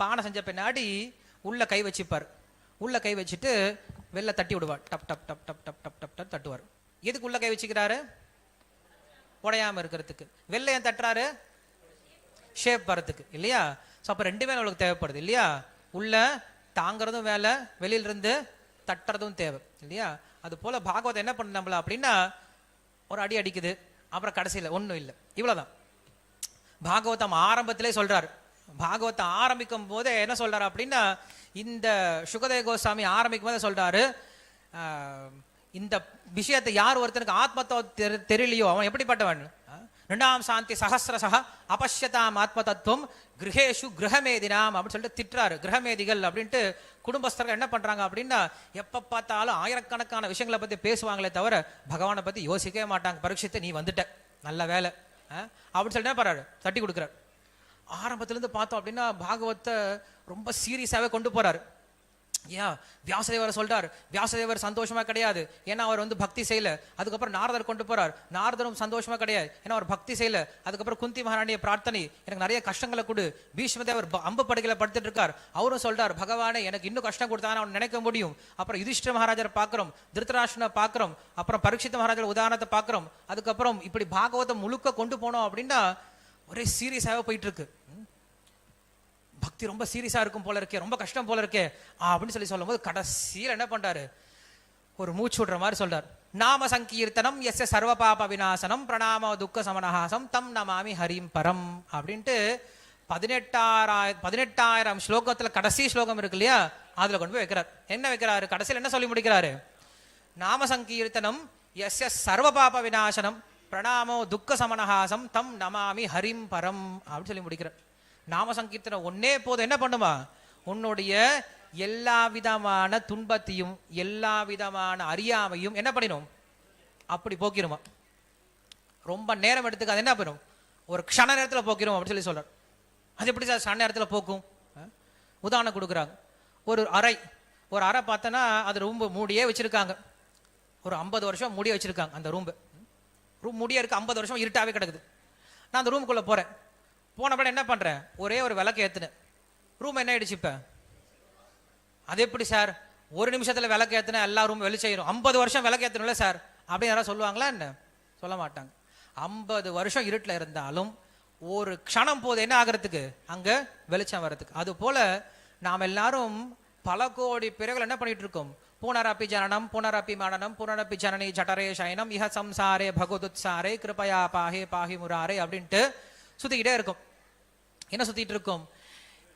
பானை செஞ்ச பின்னாடி உள்ள கை வச்சுப்பார். உள்ள கை வச்சுட்டு வெளில தட்டி விடுவார். டப் டப் டப் டப் டப் டப் டப் டப் தட்டுவார். எதுக்கு உள்ள கை வச்சுக்கிறாரு? உடையாம இருக்கிறதுக்கு. வெளில ஏன் தட்டுறாரு? ஷேப் வரதுக்கு இல்லையா? ஸோ அப்போ ரெண்டுமே நம்மளுக்கு தேவைப்படுது இல்லையா? உள்ள தாங்கிறதும் வேலை, வெளியிலிருந்து தட்டுறதும் தேவை இல்லையா? அது போல பாகவதம் என்ன பண்ண நம்மள அப்படின்னா, ஒரு அடி அடிக்குது, அப்புறம் கடைசியில் ஒன்றும் இல்லை, இவ்வளோதான். பாகவதம் ஆரம்பத்திலே சொல்றாரு. பாகவத்தை ஆரம்பிக்கும் போதே என்ன சொல்றாரு அப்படின்னா, இந்த சுகதேவ கோஸ்வாமி ஆரம்பிக்கும் போதே சொல்றாரு, இந்த விஷயத்தை யார் ஒருத்தனுக்கு ஆத்மத்தோ தெரியலையோ அவன் எப்படிப்பட்டவன்? ரெண்டாம் சாந்தி சஹசிரசா அபஷ்யதாம் ஆத்ம தத்துவம் கிரகேஷு கிரகமேதினாம் அப்படின்னு சொல்லிட்டு திட்டுறாரு. கிரகமேதிகள் அப்படின்ட்டு குடும்பஸ்தர்கள் என்ன பண்றாங்க அப்படின்னா, எப்ப பார்த்தாலும் ஆயிரக்கணக்கான விஷயங்களை பத்தி பேசுவாங்களே தவிர பகவானை பத்தி யோசிக்கவே மாட்டாங்க. பரீட்சித்தை நீ வந்துட்ட, நல்ல வேலை அப்படின்னு சொல்லிட்டு என்ன பண்றாரு? தட்டி கொடுக்குறாரு. ஆரம்பத்திலிருந்து பார்த்தோம் அப்படின்னா பாகவத்தை ரொம்ப சீரியஸாவே கொண்டு போறாரு. ஏன் வியாசதேவர் சொல்றார், வியாசதேவர் சந்தோஷமா கிடையாது, ஏன்னா அவர் வந்து பக்தி செய்யல. அதுக்கப்புறம் நாரதர் கொண்டு போறார், நாரதரும் சந்தோஷமா கிடையாது, ஏன்னா அவர் பக்தி செய்யல. அதுக்கப்புறம் குந்தி மகாராணிய பிரார்த்தனை, எனக்கு நிறைய கஷ்டங்களை கொடு. பீஷ்மதேவர் அம்பு படுகையில படுத்துட்டு இருக்கார், அவரும் சொல்றார், பகவானே எனக்கு இன்னும் கஷ்டம் கொடுத்தான்னு அவன் நினைக்க முடியும். அப்புறம் யுதிஷ்டிர மகாராஜரை பாக்குறோம், திருத்தராஷ்டிரனை பாக்குறோம், அப்புறம் பரீட்சித் மகாராஜர் உதாரணத்தை பாக்குறோம். அதுக்கப்புறம் இப்படி பாகவதம் முழுக்க கொண்டு போனோம் அப்படின்னா ஒரே சீரியஸாவே போயிட்டு இருக்கு. பக்தி ரொம்ப சீரியஸா இருக்கும் போல இருக்கே, ரொம்ப கஷ்டம் போல இருக்கே அப்படின்னு சொல்லும் போது கடைசியில் என்ன பண்றாரு? ஒரு மூச்சு விடுற மாதிரி சொல்றார். நாம சங்கீர்த்தனம் எஸ்ய சர்வ பாப விநாசனம் பிரணாம துக்க சமனஹாசம் தம் நமாமி ஹரிம் பரம் அப்படின்ட்டு 18,000 ஸ்லோகத்துல கடைசி ஸ்லோகம் இருக்கு இல்லையா, அதுல கொண்டு போய் வைக்கிறார். என்ன வைக்கிறாரு? கடைசியில் என்ன சொல்லி முடிக்கிறாரு? நாம சங்கீர்த்தனம் எஸ்ய சர்வ பாப விநாசனம் பிரணாமோ துக்க சமனஹாசம் தம் நமாமி ஹரிம் பரம் அப்படின்னு சொல்லி முடிக்கிறார். நாம சங்கீர்த்தனம் ஒன்னே போதும். என்ன பண்ணுமா? உன்னுடைய எல்லா விதமான துன்பத்தையும் எல்லா விதமான அறியாமையும் என்ன பண்ணிடும்? அப்படி போக்கிருமா. ரொம்ப நேரம் எடுத்துக்க, அது என்ன பண்ணும்? ஒரு க்ஷண நேரத்தில் போக்கிரும் அப்படின்னு சொல்லி சொல்றார். அது எப்படி சார் க்ஷண நேரத்தில் போக்கும்? உதாரணம் கொடுக்குறாங்க. ஒரு அறை பார்த்தோன்னா அது ரூம் மூடியே வச்சிருக்காங்க. ஒரு 50 வருஷம் மூடியே வச்சிருக்காங்க. அந்த ரூம் மூடியே இருக்கு, 50 வருஷம் இருட்டாவே கிடக்குது. நான் அந்த ரூமுக்குள்ள போறேன். போனப்பட என்ன பண்றேன்? ஒரே ஒரு விளக்கு ஏத்துனேன், ரூம் என்ன ஆயிடுச்சு? இப்ப அது எப்படி சார் ஒரு நிமிஷத்துல விளக்கு ஏத்துனா எல்லா ரூம் வெளிச்சம்? 50 வருஷம் விளக்கு ஏத்தணும்ல சார் அப்படின்னு யாராவது சொல்லுவாங்களா? என்ன சொல்ல மாட்டாங்க. 50 வருஷம் இருட்டில் இருந்தாலும் ஒரு க்ஷணம் போது என்ன ஆகிறதுக்கு? அங்க வெளிச்சம் வர்றதுக்கு. அது போல நாம் எல்லாரும் பல கோடி பிறகுகள் என்ன பண்ணிட்டு இருக்கோம்? புனரப்பி ஜனனம் புனரப்பி மரணம் புனரப்பி ஜனனி ஜடரே சயனம் இஹ சம்சாரே பகவதுத்சாரே கிருபயா பாஹே பாஹி முராரே அப்படின்ட்டு சுத்திக்கிட்டே இருக்கும். என்ன சுத்திட்டு இருக்கும்?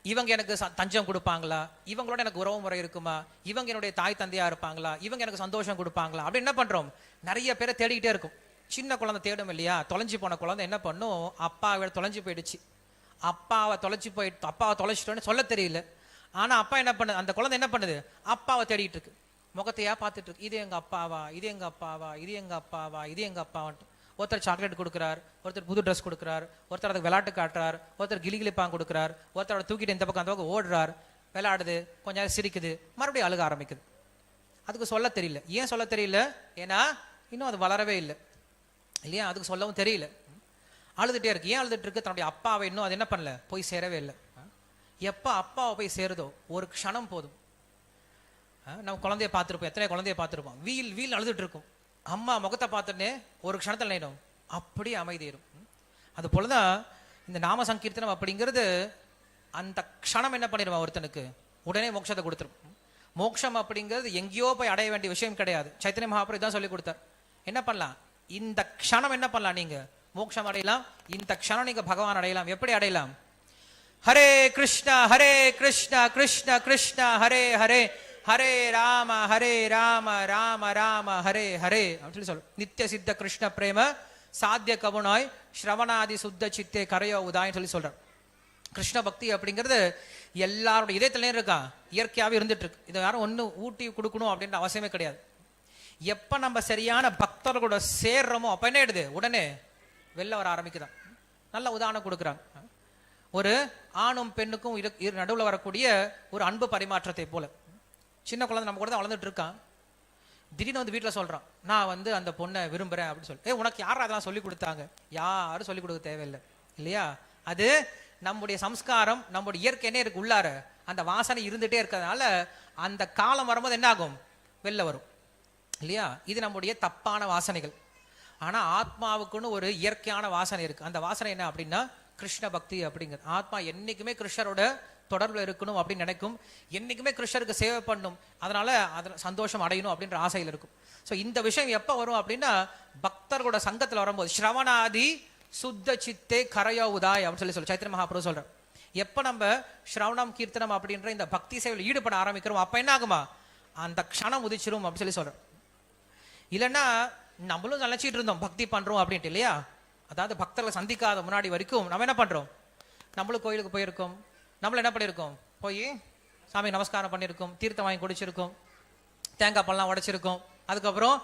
இவங்க எனக்கு தஞ்சம் கொடுப்பாங்களா? இவங்களோட எனக்கு உறவு முறை இருக்குமா? இவங்க என்னுடைய தாய் தந்தையா இருப்பாங்களா? இவங்க எனக்கு சந்தோஷம் கொடுப்பாங்களா? அப்படி என்ன பண்றோம்? நிறைய பேரை தேடிக்கிட்டே இருக்கும். சின்ன குழந்தை தேடும் இல்லையா? தொலைஞ்சு போன குழந்தை என்ன பண்ணும்? அப்பாவை தொலைஞ்சு போயிடுச்சு, அப்பாவை தொலைச்சிட்டோன்னு சொல்ல தெரியல. ஆனா அப்பா என்ன பண்ணுது? அந்த குழந்தை என்ன பண்ணுது? அப்பாவை தேடிட்டு இருக்கு, முகத்தையா பார்த்துட்டு இருக்கு. இது எங்க அப்பாவா, இது எங்க அப்பாவா, இது எங்க அப்பாவா, இது எங்க அப்பாவான்ட்டு. ஒருத்தர் சாக்லேட் கொடுக்குறார், ஒருத்தர் புது ட்ரெஸ் கொடுக்குறார், ஒருத்தர் அதுக்கு விளையாட்டு காட்டுறார், ஒருத்தர் கிளிகிளிப்பாங்க கொடுக்குறார், ஒருத்தரோட தூக்கிட்டு இந்த பக்கம் அந்த பக்கம் ஓடுறார், விளையாடுது, கொஞ்ச நேரம் சிரிக்குது, மறுபடியும் அழுக ஆரம்பிக்குது. அதுக்கு சொல்ல தெரியல. ஏன் சொல்ல தெரியல? ஏன்னா இன்னும் அது வளரவே இல்லை இல்லையா? அதுக்கு சொல்லவும் தெரியல, அழுதுட்டே இருக்கு. ஏன் அழுதுட்டு இருக்கு? தன்னுடைய அப்பாவை இன்னும் அது என்ன பண்ணல, போய் சேரவே இல்லை. எப்ப அப்பாவை போய் சேருதோ ஒரு க்ஷணம் போதும். நம்ம குழந்தைய பார்த்துருப்போம், எத்தனை குழந்தைய பார்த்துருப்போம், வீல் அழுதுட்டு இருக்கும். அம்மா முகத்தை பார்த்துட்டே ஒரு க்ஷணத்தில் நேரும், அப்படி அமைதியும். அது போலதான் இந்த நாம சங்கீர்த்தனம் அப்படிங்கிறது அந்த க்ஷணம் என்ன பண்ணிடுமா ஒருத்தனுக்கு? உடனே மோட்சத்தை கொடுத்துரும். மோட்சம் அப்படிங்கிறது எங்கேயோ போய் அடைய வேண்டிய விஷயம் கிடையாது. சைத்தன்ய மகாபிரபு தான் சொல்லி கொடுத்தார். என்ன பண்ணலாம்? இந்த க்ஷணம் என்ன பண்ணலாம்? நீங்க மோட்சம் அடையலாம். இந்த க்ஷணம் நீங்க பகவான் அடையலாம். எப்படி அடையலாம்? ஹரே கிருஷ்ணா கிருஷ்ண கிருஷ்ண ஹரே ஹரே ஹரே ராம ராம ராம ஹரே ஹரே அப்படின்னு சொல்லு. நித்திய சித்த கிருஷ்ண பிரேம சாத்திய கவுனாய் ஸ்ரவணாதி சுத்த சித்தே கரையோ உதாயின்னு சொல்லி சொல்றார். கிருஷ்ண பக்தி அப்படிங்கிறது எல்லாரோட இதயத்திலே இருக்கா, இயற்கையாகவே இருந்துட்டு இருக்கு. இதை யாரும் ஒன்று ஊட்டி கொடுக்கணும் அப்படின்ற அவசியமே கிடையாது. எப்ப நம்ம சரியான பக்தர்களோட சேர்றோமோ அப்ப என்ன ஆயிடுது, உடனே வெளில வர ஆரம்பிக்குதான். நல்ல உதாரணம் கொடுக்குறாங்க. ஒரு ஆணும் பெண்ணுக்கும் நடுவில் வரக்கூடிய ஒரு அன்பு பரிமாற்றத்தை போல. சின்ன குழந்தை நம்ம கூட தான் வளர்ந்துட்டு இருக்கான். திடீர்னு வந்து வீட்டில் சொல்றான், நான் வந்து அந்த பொண்ணை விரும்புறேன் அப்படின்னு சொல்லி. உனக்கு யாரும் அதெல்லாம் சொல்லி கொடுத்தாங்க? யாரும் சொல்லி கொடுக்க தேவையில்லை இல்லையா? அது நம்முடைய சம்ஸ்காரம், நம்முடைய இயற்கை என்ன இருக்கு உள்ளார, அந்த வாசனை இருந்துட்டே இருக்கிறதுனால அந்த காலம் வரும்போது என்ன ஆகும், வெளில வரும் இல்லையா? இது நம்முடைய தப்பான வாசனைகள். ஆனா ஆத்மாவுக்குன்னு ஒரு இயற்கையான வாசனை இருக்கு. அந்த வாசனை என்ன அப்படின்னா கிருஷ்ண பக்தி அப்படிங்கிறது. ஆத்மா என்னைக்குமே கிருஷ்ணரோட தொடர்புல இருக்கணும் அப்படின்னு நினைக்கும், என்னைக்குமே கிருஷ்ணருக்கு சேவை பண்ணும், அதனால அதில் சந்தோஷம் அடையணும் அப்படின்ற ஆசையில் இருக்கும். ஸோ இந்த விஷயம் எப்போ வரும் அப்படின்னா பக்தர்களோட சங்கத்தில் வரும்போது, ஸ்ரவணாதி சுத்த சித்தே கரையோ உதாய் அப்படின்னு சொல்லி சைத்தன்ய மகாபிரபு சொல்றேன். எப்போ நம்ம ஸ்ரவணம் கீர்த்தனம் அப்படின்ற இந்த பக்தி சேவையில் ஈடுபட ஆரம்பிக்கிறோம் அப்ப என்ன ஆகுமா, அந்த க்ஷணம் உதிச்சிரும் அப்படின்னு சொல்லி சொல்றேன். இல்லைன்னா நம்மளும் நினைச்சிட்டு இருந்தோம் பக்தி பண்றோம் அப்படின்ட்டு இல்லையா? அதாவது பக்தர்களை சந்திக்காத முன்னாடி வரைக்கும் நம்ம என்ன பண்றோம், நம்மளும் கோயிலுக்கு போயிருக்கோம், நம்மள என்ன பண்ணியிருக்கோம், போய் சாமி நமஸ்காரம் பண்ணியிருக்கோம், தீர்த்தம் வாங்கி குடிச்சிருக்கோம், தேங்காய் பழம் உடைச்சிருக்கோம், அதுக்கப்புறம்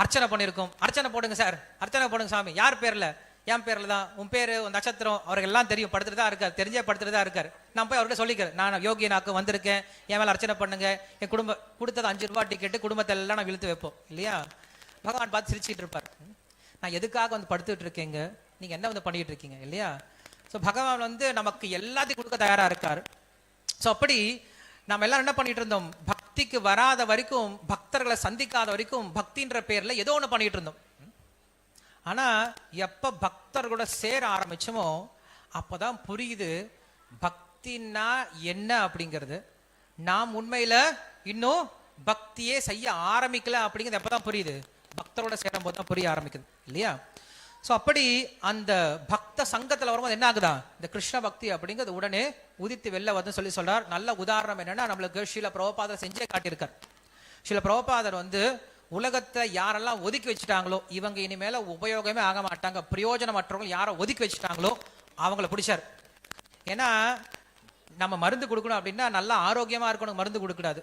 அர்ச்சனை பண்ணியிருக்கோம். அர்ச்சனை போடுங்க சார், அர்ச்சனை போடுங்க சாமி. யார் பேர்ல? என் பேர்ல தான். உன் பேரு, உன் நட்சத்திரம் அவருக்கு எல்லாம் தெரியும், படுத்துட்டு தான் இருக்காரு, தெரிஞ்சே படுத்துட்டு தான் இருக்காரு. நான் போய் அவர்கிட்ட சொல்லிக்கிறேன், நான் யோகியனாக்கு வந்திருக்கேன், என் மேல அர்ச்சனை பண்ணுங்க, என் குடும்ப கொடுத்தது 5 ரூபாய் டிக்கெட்டு, குடும்பத்தை எல்லாம் நான் இழுத்து வைப்போம் இல்லையா? பகவான் பார்த்து சிரிச்சிட்டு இருப்பார், நான் எதுக்காக வந்து படுத்துட்டு இருக்கேங்க, நீங்க என்ன வந்து பண்ணிட்டு இருக்கீங்க இல்லையா? ஸோ பகவான் வந்து நமக்கு எல்லாத்தையும் கொடுக்க தயாரா இருக்காரு. ஸோ அப்படி நம்ம எல்லாரும் என்ன பண்ணிட்டு இருந்தோம், பக்திக்கு வராத வரைக்கும், பக்தர்களை சந்திக்காத வரைக்கும் பக்தின்ற பேர்ல ஏதோ ஒன்று பண்ணிட்டு இருந்தோம். ஆனா எப்ப பக்தர்களோட சேர ஆரம்பிச்சோமோ அப்பதான் புரியுது பக்தின்னா என்ன அப்படிங்கிறது. நாம் உண்மையில இன்னும் பக்தியே செய்ய ஆரம்பிக்கல அப்படிங்கிறது எப்பதான் புரியுது, பக்தரோட சேரும் போது தான் புரிய ஆரம்பிக்குது இல்லையா? ஸோ அப்படி அந்த பக்த சங்கத்தில் வரும்போது என்ன ஆகுதா, இந்த கிருஷ்ண பக்தி அப்படிங்கிறது உடனே உதித்து வெளில வந்து சொல்லி சொல்றார். நல்ல உதாரணம் என்னன்னா நம்மளுக்கு ஸ்ரீல பிரபுபாதர் செஞ்சே காட்டியிருக்கார். ஸ்ரீல பிரபுபாதர் வந்து உலகத்தை யாரெல்லாம் ஒதுக்கி வச்சுட்டாங்களோ, இவங்க இனிமேல உபயோகமே ஆக மாட்டாங்க, பிரயோஜனமற்றவங்க யாரை ஒதுக்கி வச்சுட்டாங்களோ அவங்கள பிடிச்சார். ஏன்னா நம்ம மருந்து கொடுக்கணும் அப்படின்னா நல்லா ஆரோக்கியமா இருக்கணும், மருந்து கொடுக்கூடாது.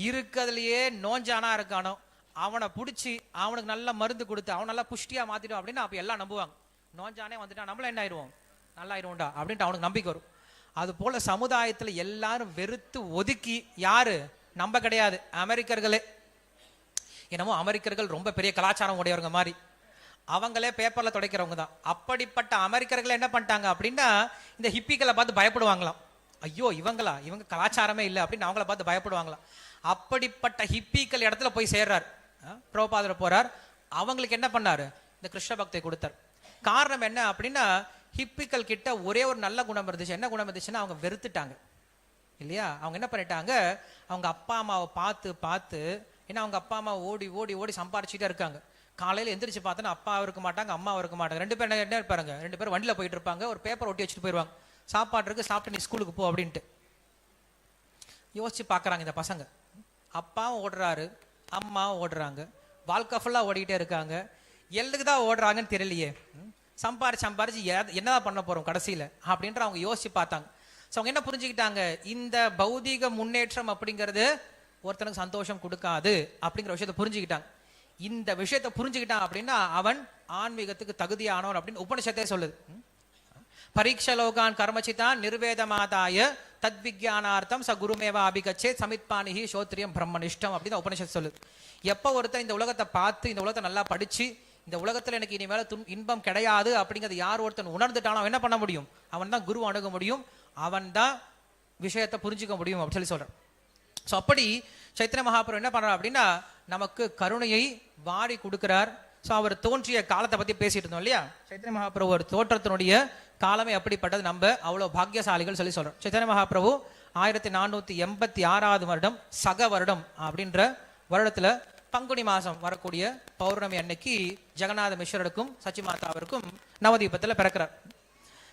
இருக்கிறதுலயே நோஞ்சானா இருக்கானோ அவனை பிடிச்சி அவனுக்கு நல்ல மருந்து கொடுத்து அவன் நல்லா புஷ்டியா மாத்திடும் அப்படின்னா அப்ப எல்லாம் நம்புவாங்க. நோஞ்சானே வந்துட்டா நம்மள என்ன ஆயிடுவோம், நல்லா ஆயிடுவோம்டா அப்படின்ட்டு அவனுக்கு நம்பிக்கை வரும். அது போல சமுதாயத்துல எல்லாரும் வெறுத்து ஒதுக்கி, யாரு நம்ப கிடையாது, அமெரிக்கர்களே. என்னமோ அமெரிக்கர்கள் ரொம்ப பெரிய கலாச்சாரம் உடையவங்க மாதிரி, அவங்களே பேப்பர்ல துடைக்கிறவங்க தான். அப்படிப்பட்ட அமெரிக்கர்கள் என்ன பண்ணிட்டாங்க அப்படின்னா இந்த ஹிப்பிகளை பார்த்து பயப்படுவாங்களாம். ஐயோ இவங்களா, இவங்க கலாச்சாரமே இல்லை அப்படின்னு அவங்கள பார்த்து பயப்படுவாங்களாம். அப்படிப்பட்ட ஹிப்பிக்கள் இடத்துல போய் சேர்றார் பிரபுபாதர், போறார். அவங்களுக்கு என்ன பண்ணாரு, இந்த கிருஷ்ண பக்தியை கொடுத்தார். காரணம் என்ன அப்படின்னா ஹிப்பிக்கள் கிட்ட ஒரே ஒரு நல்ல குணம் இருந்துச்சு. என்ன குணம் இருந்துச்சுன்னா அவங்க வெறுத்துட்டாங்க இல்லையா? அவங்க என்ன பண்ணிட்டாங்க, அவங்க அப்பா அம்மாவை பார்த்து பார்த்து, ஏன்னா அவங்க அப்பா அம்மா ஓடி ஓடி ஓடி சம்பாரிச்சுட்டே இருக்காங்க. காலையில் எந்திரிச்சு பார்த்தோன்னா அப்பா இருக்க மாட்டாங்க, அம்மா இருக்க மாட்டாங்க. 2 பேர் என்ன இருப்பாங்க, 2 பேர் வண்டியில் போயிட்டு இருப்பாங்க, ஒரு பேப்பர் ஒட்டி வச்சுட்டு போயிடுவாங்க, சாப்பாடு இருக்கு சாப்பிட்டு நீ ஸ்கூலுக்கு போ அப்படின்ட்டு. யோசிச்சு பார்க்குறாங்க இந்த பசங்க. அப்பாவும் ஓடுறாரு, அம்மாவும் ஓடுறாங்க, வாழ்க்கை ஃபுல்லாக ஓடிக்கிட்டே இருக்காங்க. எல்லுக்கு தான் ஓடுறாங்கன்னு தெரியலையே, சம்பாரிச்சு என்னதான் பண்ண போறோம் கடைசியில் அப்படின்ற அவங்க யோசிச்சு பார்த்தாங்க. ஸோ அவங்க என்ன புரிஞ்சுக்கிட்டாங்க, இந்த பௌதிக முன்னேற்றம் அப்படிங்கிறது ஒருத்தனுக்கு சந்தோஷம் கொடுக்காது அப்படிங்கிற விஷயத்தை புரிஞ்சுக்கிட்டாங்க. இந்த விஷயத்தை புரிஞ்சுக்கிட்டான் அப்படின்னா அவன் ஆன்மீகத்துக்கு தகுதியானவன் அப்படின்னு உபனிஷத்தே சொல்லுது. பரீட்சலோகான் கர்மச்சிதான் நிர்வேதமாதாய தத்விக்யானார்த்தம் ச குருமேவா அபிகச்சே சமித்பானிஹி சோத்ரியம் பிரம்மனிஷ்டம் அப்படின்னு உபனிஷத்து சொல்லுது. எப்போ ஒருத்தன் இந்த உலகத்தை பார்த்து இந்த உலகத்தை நல்லா படிச்சு இந்த உலகத்துல எனக்கு இனிமேல இன்பம் கிடையாது அப்படிங்கிறது யார் ஒருத்தன் உணர்ந்துட்டாலும் அவன் என்ன பண்ண முடியும், அவன் தான் குரு அணுக முடியும், அவன் தான் விஷயத்தை புரிஞ்சுக்க முடியும் அப்படின்னு சொல்லி சொல்றான். ஸோ அப்படி சைத்தன்ய மகாபிரபு என்ன பண்றார் அப்படின்னா நமக்கு கருணையை வாரி கொடுக்கிறார். ஸோ அவர் தோன்றிய காலத்தை பத்தி பேசிட்டு இருந்தோம் இல்லையா? சைத்தன்ய மகாபிரபு ஒரு தோற்றத்தினுடைய காலமே அப்படிப்பட்டது, நம்ம அவ்வளவு பாக்கியசாலிகள் சொல்லி சொல்றோம். சைத்தன்ய மகாபிரபு 1486 வருடம் சக வருடம் அப்படின்ற வருடத்துல பங்குனி மாசம் வரக்கூடிய பௌர்ணமி அன்னைக்கு ஜெகநாத மிஸ்ரருக்கும் சச்சிமாதாவிற்கும் நவதீபத்துல பிறக்கிறார்.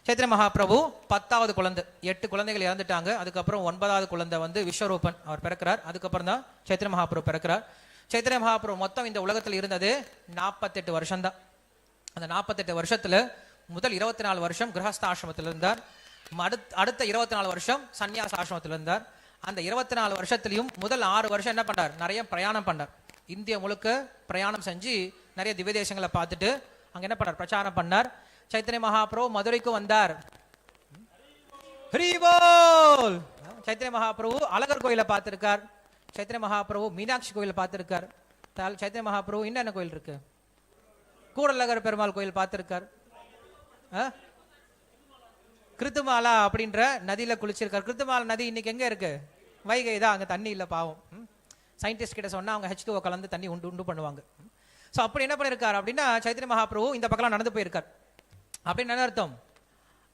சைத்தன்ய மகாபிரபு 10வது குழந்தை, 8 குழந்தைகள் இறந்துட்டாங்க. அதுக்கப்புறம் 9வது குழந்தை வந்து விஸ்வரூபன் அவர் பிறக்கிறார். அதுக்கப்புறம் தான் சைத்தன்ய மகாபிரபு பிறக்கிறார். சைத்தன்ய மகாபிரபு மொத்தம் இந்த உலகத்தில் இருந்தது 48 வருஷம் தான். அந்த 48 வருஷத்துல முதல் 24 வருஷம் கிரகஸ்தாசிரமத்தில் இருந்தார். அடுத்த 24 வருஷம் சன்னியாச ஆசிரமத்தில் இருந்தார். அந்த 24 வருஷத்துலயும் முதல் 6 வருஷம் என்ன பண்ணார், நிறைய பிரயாணம் பண்ணார். இந்தியா முழுக்க பிரயாணம் செஞ்சு நிறைய திவ்ய தேசங்களை பார்த்துட்டு அங்க என்ன பண்ணார், பிரச்சாரம் பண்ணார். சைத்தன்ய மகாபிரபு மதுரைக்கு வந்தார். ஹரிபோல். சைத்தன்ய மகாபிரபு அழகர் கோயிலை பார்த்திருக்கார். சைத்தன்ய மகாபிரபு மீனாட்சி கோயிலை பார்த்திருக்கார். சைத்தன்ய மகாபிரபு இன்னும் என்ன கோயில் இருக்கு, கூடலகர் பெருமாள் கோயில் பார்த்திருக்கார். கிருத்துமாலா அப்படின்ற நதியில குளிச்சிருக்கார். கிருத்துமாலா நதி இன்னைக்கு எங்க இருக்கு, வைகை தான். அங்க தண்ணி இல்ல பாவம். சயின்டிஸ்ட் கிட்ட சொன்னா அவங்க H2O கலந்து தண்ணி உண்டு பண்ணுவாங்க. ஸோ அப்படி என்ன பண்ணிருக்காரு அப்படின்னா சைத்தன்ய மகாபிரபு இந்த பக்கம் நடந்து போயிருக்கார். அப்படின்னு என்ன அர்த்தம்,